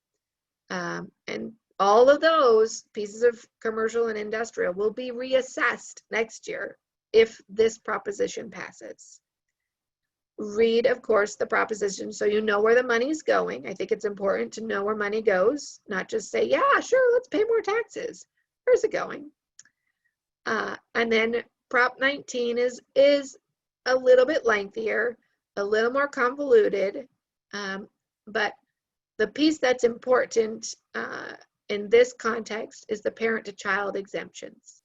And all of those pieces of commercial and industrial will be reassessed next year if this proposition passes. Read, of course, the proposition so you know where the money's going. I think it's important to know where money goes, not just say, yeah, sure, let's pay more taxes. Where's it going? And then Prop 19 is a little bit lengthier, a little more convoluted, but the piece that's important in this context is the parent-to-child exemptions.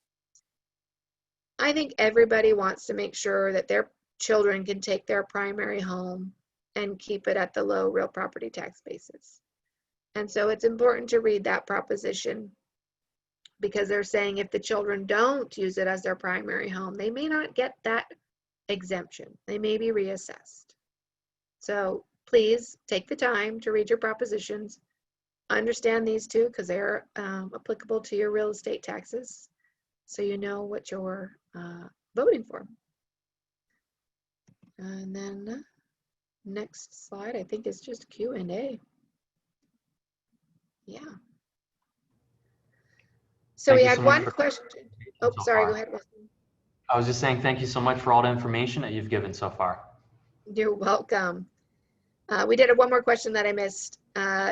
I think everybody wants to make sure that their children can take their primary home and keep it at the low real property tax basis. And so it's important to read that proposition because they're saying if the children don't use it as their primary home, they may not get that exemption. They may be reassessed. So please take the time to read your propositions. Understand these two because they're applicable to your real estate taxes so you know what you're voting for. And then next slide, I think is just Q&A. Yeah. So we had one question. Oh, sorry, go ahead. I was just saying thank you so much for all the information that you've given so far. You're welcome. We did have one more question that I missed.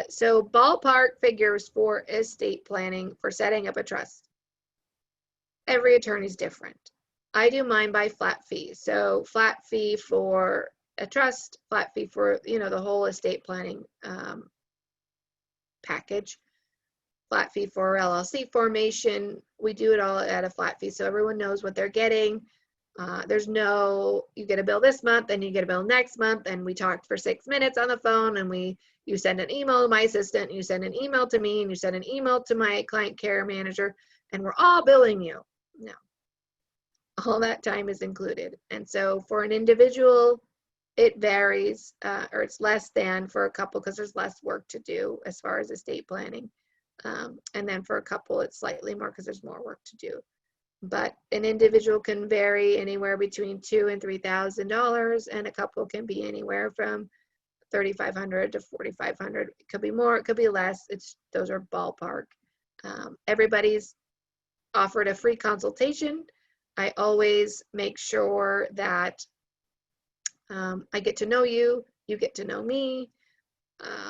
So ballpark figures for estate planning for setting up a trust. Every attorney is different. I do mine by flat fee. So flat fee for a trust, flat fee for, the whole estate planning package, flat fee for LLC formation. We do it all at a flat fee so everyone knows what they're getting. There's no, you get a bill this month and you get a bill next month and we talked for 6 minutes on the phone and you send an email to my assistant, and you send an email to me, and you send an email to my client care manager, and we're all billing you. No, all that time is included. And so for an individual, it varies, or it's less than for a couple because there's less work to do as far as estate planning. And then for a couple, it's slightly more because there's more work to do. But an individual can vary anywhere between $2,000 and $3,000, and a couple can be anywhere from $3,500 to $4,500. It could be more, it could be less. Those are ballpark. Everybody's offered a free consultation. I always make sure that I get to know you, you get to know me.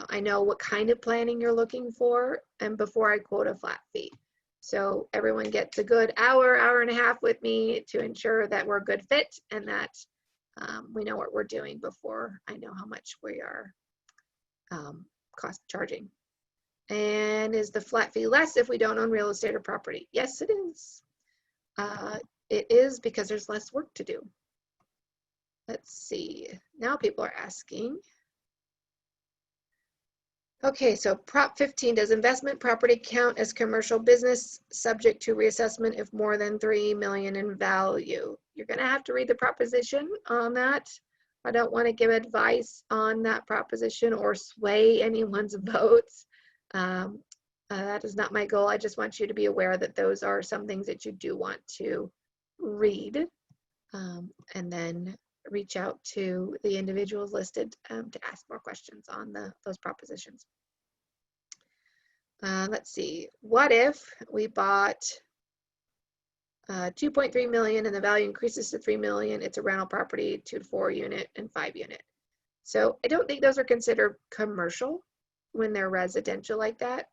I know what kind of planning you're looking for, and before I quote a flat fee. So everyone gets a good hour and a half with me to ensure that we're a good fit and that we know what we're doing before I know how much we are cost charging. And is the flat fee less if we don't own real estate or property? Yes, it is. It is because there's less work to do. Let's see. Now people are asking. Okay, so Prop 15, does investment property count as commercial business subject to reassessment if more than 3 million in value? You're gonna have to read the proposition on that. I don't want to give advice on that proposition or sway anyone's votes. That is not my goal. I just want you to be aware that those are some things that you do want to read, and then reach out to the individuals listed to ask more questions on those propositions. Let's see. What if we bought 2.3 million and the value increases to 3 million? It's a rental property, 2 to 4 unit and 5 unit. So I don't think those are considered commercial when they're residential like that.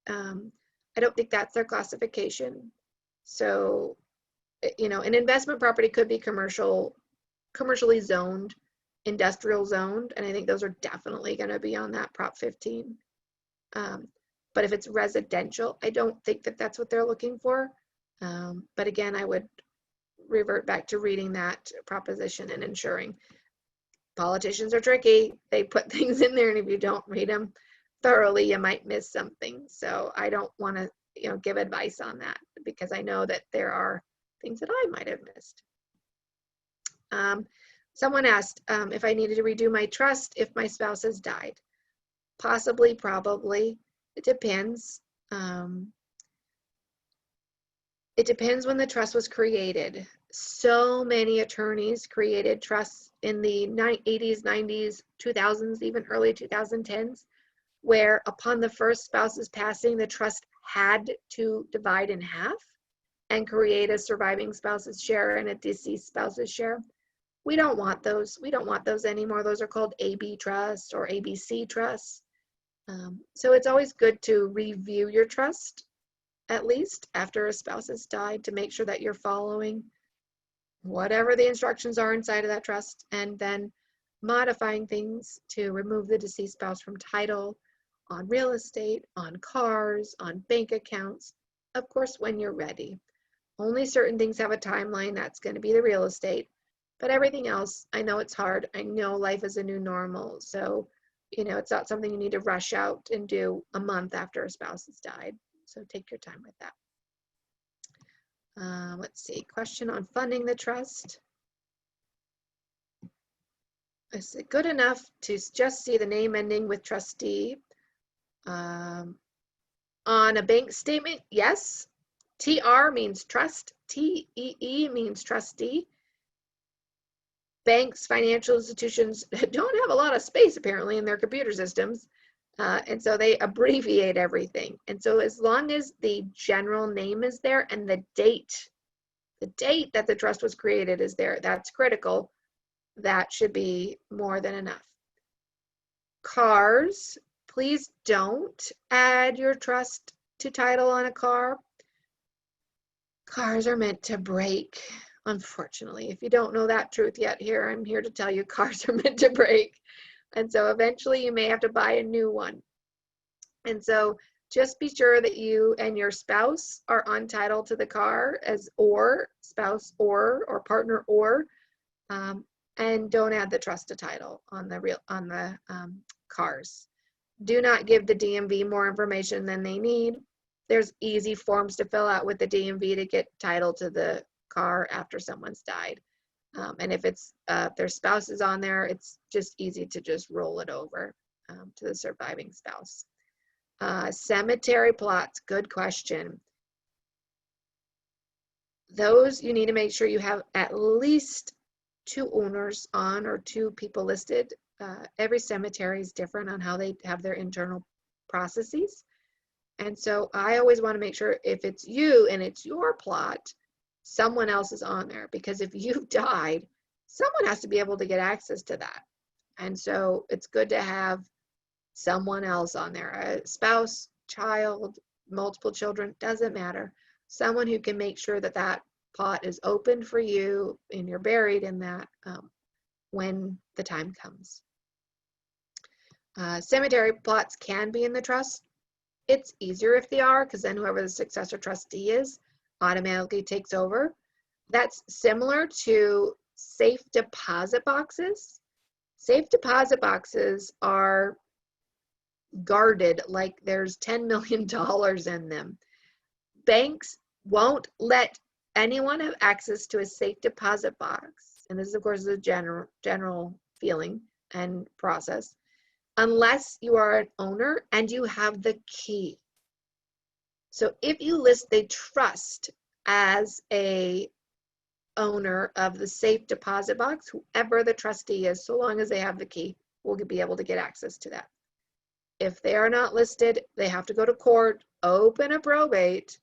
I don't think that's their classification. So, you know, an investment property could be commercially zoned, industrial zoned, and I think those are definitely going to be on that Prop 15. But if it's residential, I don't think that that's what they're looking for. But again, I would revert back to reading that proposition and ensuring. Politicians are tricky. They put things in there, and if you don't read them thoroughly, you might miss something. So I don't want to, you know, give advice on that because I know that there are things that I might have missed. Someone asked if I needed to redo my trust if my spouse has died. Possibly, probably. It depends. It depends when the trust was created. So many attorneys created trusts in the 80s, 90s, 2000s, even early 2010s, where upon the first spouse's passing, the trust had to divide in half and create a surviving spouse's share and a deceased spouse's share. We don't want those. We don't want those anymore. Those are called AB trusts or ABC trusts. So it's always good to review your trust, at least after a spouse has died, to make sure that you're following whatever the instructions are inside of that trust, and then modifying things to remove the deceased spouse from title on real estate, on cars, on bank accounts, of course, when you're ready. Only certain things have a timeline. That's going to be the real estate. But everything else, I know it's hard. I know life is a new normal. So, you know, it's not something you need to rush out and do a month after a spouse has died. So take your time with that. Let's see, question on funding the trust. Is it good enough to just see the name ending with trustee? On a bank statement, yes. TR means trust. TEE means trustee. Banks, financial institutions don't have a lot of space apparently in their computer systems. And so they abbreviate everything. And so as long as the general name is there and the date that the trust was created is there, that's critical. That should be more than enough. Cars, please don't add your trust to title on a car. Cars are meant to break, unfortunately. If you don't know that truth yet, I'm here to tell you cars are meant to break. And so eventually you may have to buy a new one. And so just be sure that you and your spouse are on title to the car as or, spouse or partner or, and don't add the trust to title on the cars. Do not give the DMV more information than they need. There's easy forms to fill out with the DMV to get title to the car after someone's died. And if it's their spouse is on there, it's just easy to just roll it over to the surviving spouse. Cemetery plots, good question. Those you need to make sure you have at least 2 owners on or 2 people listed. Every cemetery is different on how they have their internal processes. And so I always want to make sure if it's you and it's your plot, someone else is on there, because if you've died, someone has to be able to get access to that. And so it's good to have someone else on there, a spouse, child, multiple children, doesn't matter. Someone who can make sure that that plot is open for you and you're buried in that when the time comes. Cemetery plots can be in the trust. It's easier if they are, because then whoever the successor trustee is automatically takes over. That's similar to safe deposit boxes. Safe deposit boxes are guarded like there's $10 million in them. Banks won't let anyone have access to a safe deposit box, and this of course is a general feeling and process, unless you are an owner and you have the key. So if you list the trust as a owner of the safe deposit box, whoever the trustee is, so long as they have the key, will be able to get access to that. If they are not listed, they have to go to court, open a probate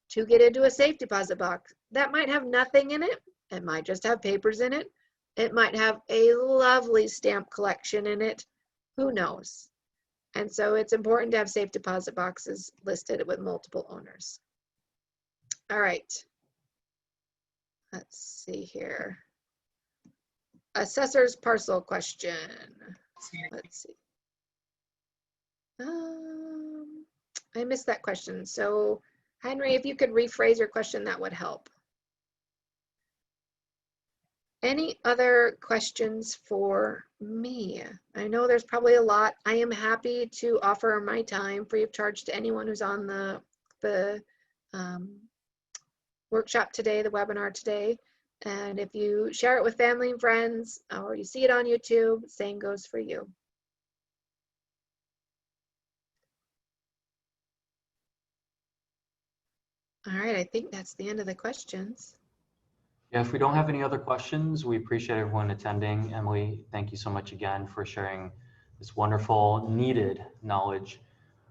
to get into a safe deposit box. That might have nothing in it. It might just have papers in it. It might have a lovely stamp collection in it. Who knows? And so it's important to have safe deposit boxes listed with multiple owners. All right. Let's see here. Assessor's parcel question. Let's see. I missed that question. So Henry, if you could rephrase your question, that would help. Any other questions for me? I know there's probably a lot. I am happy to offer my time free of charge to anyone who's on the workshop today, the webinar today. And if you share it with family and friends, or you see it on YouTube, same goes for you. All right, I think that's the end of the questions. Yeah, if we don't have any other questions, we appreciate everyone attending. Emily, thank you so much again for sharing this wonderful, needed knowledge.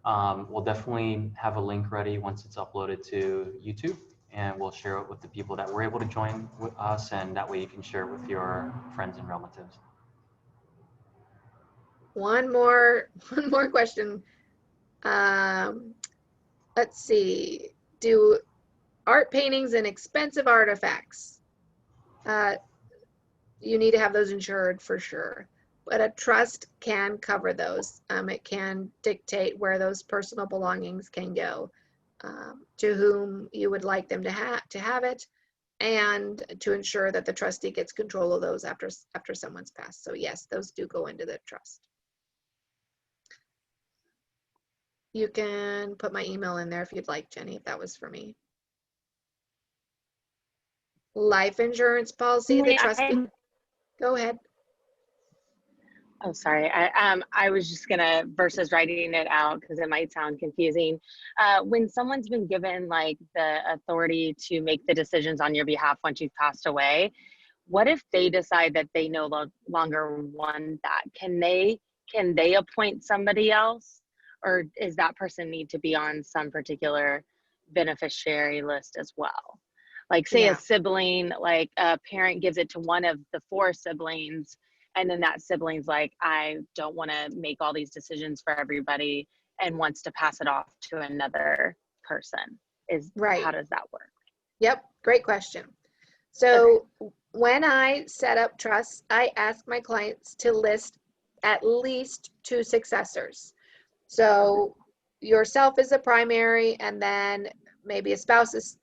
We'll definitely have a link ready once it's uploaded to YouTube, and we'll share it with the people that were able to join with us, and that way you can share it with your friends and relatives. One more question. Let's see. Do art paintings and expensive artifacts, you need to have those insured for sure, but a trust can cover those. It can dictate where those personal belongings can go, to whom you would like them to have it, and to ensure that the trustee gets control of those after someone's passed. So yes, those do go into the trust. You can put my email in there if you'd like, Jenny, if that was for me. Life insurance policy, the trustee. Go ahead. Oh, sorry. I was just gonna, versus writing it out because it might sound confusing. When someone's been given like the authority to make the decisions on your behalf once you've passed away, what if they decide that they no longer want that? Can they appoint somebody else, or does that person need to be on some particular beneficiary list as well? Like say a sibling, like a parent gives it to one of the 4 siblings, and then that sibling's like, I don't want to make all these decisions for everybody, and wants to pass it off to another person. How does that work? Yep, great question. So when I set up trusts, I ask my clients to list at least 2 successors. So yourself is a primary, and then maybe a spouse is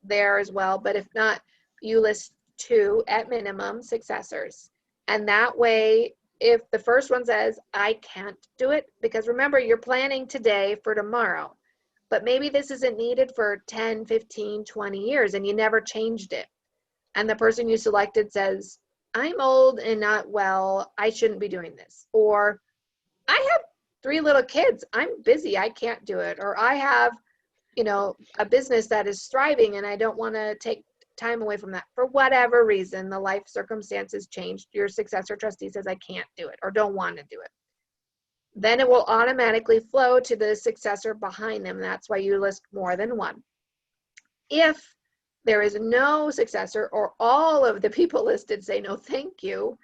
there as well, but if not, you list 2 at minimum successors. And that way, if the first one says, I can't do it, because remember, you're planning today for tomorrow, but maybe this isn't needed for 10, 15, 20 years, and you never changed it. And the person you selected says, I'm old and not well, I shouldn't be doing this. Or I have 3 little kids, I'm busy, I can't do it. Or I have, a business that is thriving and I don't want to take time away from that. For whatever reason, the life circumstances changed. Your successor trustee says, I can't do it or don't want to do it. Then it will automatically flow to the successor behind them. That's why you list more than 1. If there is no successor, or all of the people listed say no thank you,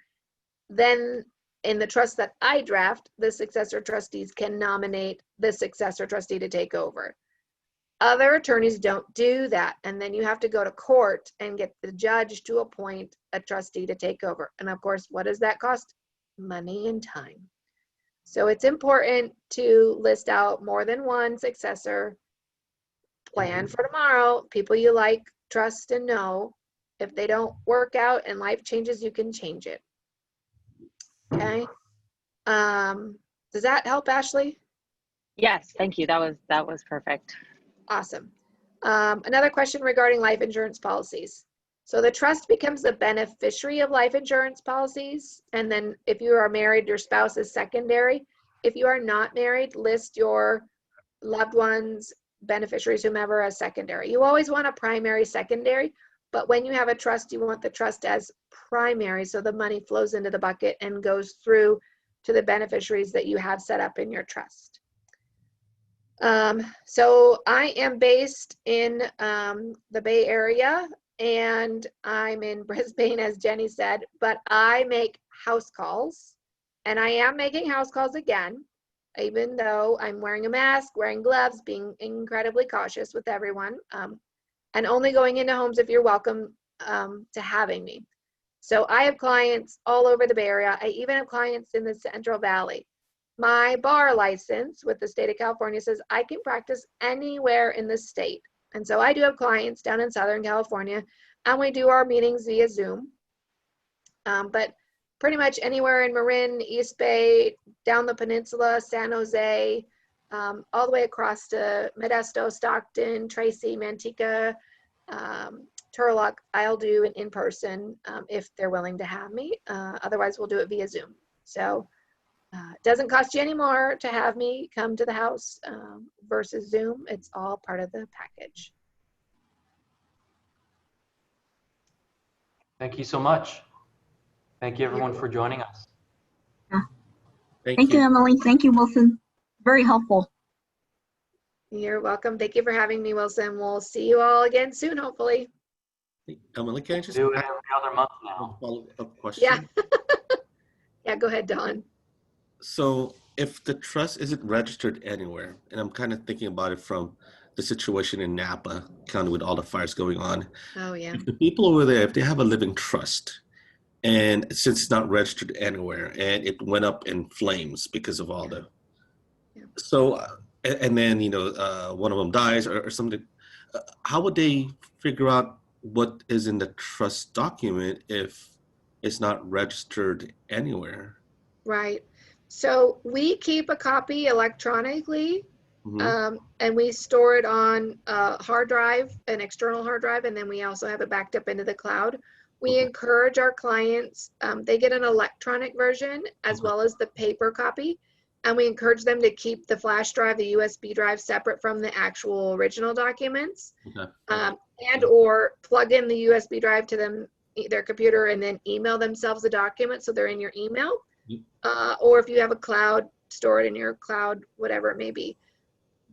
then in the trust that I draft, the successor trustees can nominate the successor trustee to take over. Other attorneys don't do that, and then you have to go to court and get the judge to appoint a trustee to take over. And of course, what does that cost? Money and time. So it's important to list out more than one successor. Plan for tomorrow, people you like, trust, and know. If they don't work out and life changes, you can change it. Okay. Does that help, Ashley? Yes, thank you. That was perfect. Awesome. Another question regarding life insurance policies. So the trust becomes the beneficiary of life insurance policies. And then if you are married, your spouse is secondary. If you are not married, list your loved ones, beneficiaries, whomever, as secondary. You always want a primary, secondary, but when you have a trust, you want the trust as primary, so the money flows into the bucket and goes through to the beneficiaries that you have set up in your trust. So I am based in the Bay Area, and I'm in Brisbane, as Jenny said, but I make house calls, and I am making house calls again, even though I'm wearing a mask, wearing gloves, being incredibly cautious with everyone, and only going into homes if you're welcome to having me. So I have clients all over the Bay Area. I even have clients in the Central Valley. My bar license with the state of California says I can practice anywhere in the state. And so I do have clients down in Southern California, and we do our meetings via Zoom. But pretty much anywhere in Marin, East Bay, down the peninsula, San Jose, all the way across to Modesto, Stockton, Tracy, Manteca, Turlock, I'll do an in-person if they're willing to have me. Otherwise, we'll do it via Zoom. So it doesn't cost you any more to have me come to the house versus Zoom. It's all part of the package. Thank you so much. Thank you everyone for joining us. Thank you, Emily. Thank you, Wilson. Very helpful. You're welcome. Thank you for having me, Wilson. We'll see you all again soon, hopefully. Emily, can I just do it every other month now? Follow-up question? Yeah. Yeah, go ahead, Dawn. So if the trust isn't registered anywhere, and I'm kind of thinking about it from the situation in Napa County with all the fires going on. Oh, yeah. If the people over there, if they have a living trust, and since it's not registered anywhere, and it went up in flames because of all the, so, and then, you know, one of them dies or something, how would they figure out what is in the trust document if it's not registered anywhere? Right. So we keep a copy electronically, and we store it on a hard drive, an external hard drive, and then we also have it backed up into the cloud. We encourage our clients, they get an electronic version as well as the paper copy, and we encourage them to keep the flash drive, the USB drive, separate from the actual original documents, and or plug in the USB drive to their computer and then email themselves the document so they're in your email. Or if you have a cloud, store it in your cloud, whatever it may be.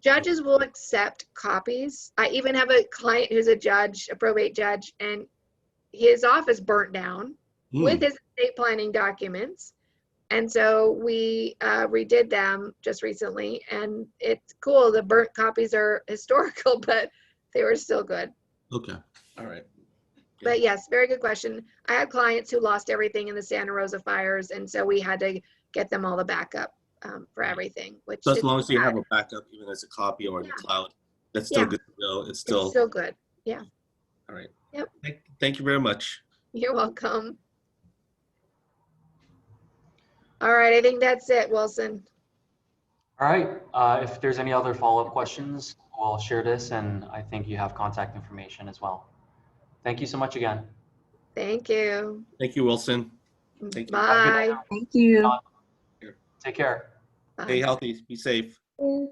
Judges will accept copies. I even have a client who's a judge, a probate judge, and his office burnt down with his estate planning documents. And so we redid them just recently, and it's cool. The burnt copies are historical, but they were still good. Okay, all right. But yes, very good question. I had clients who lost everything in the Santa Rosa fires, and so we had to get them all the backup for everything. Which so as long as you have a backup, even as a copy or in the cloud, that's still good to go. It's still good. Yeah. All right. Yep. Thank you very much. You're welcome. All right, I think that's it, Wilson. All right. If there's any other follow-up questions, we'll share this, and I think you have contact information as well. Thank you so much again. Thank you. Thank you, Wilson. Thank you. Bye. Thank you. Take care. Bye. Stay healthy. Be safe. Yeah.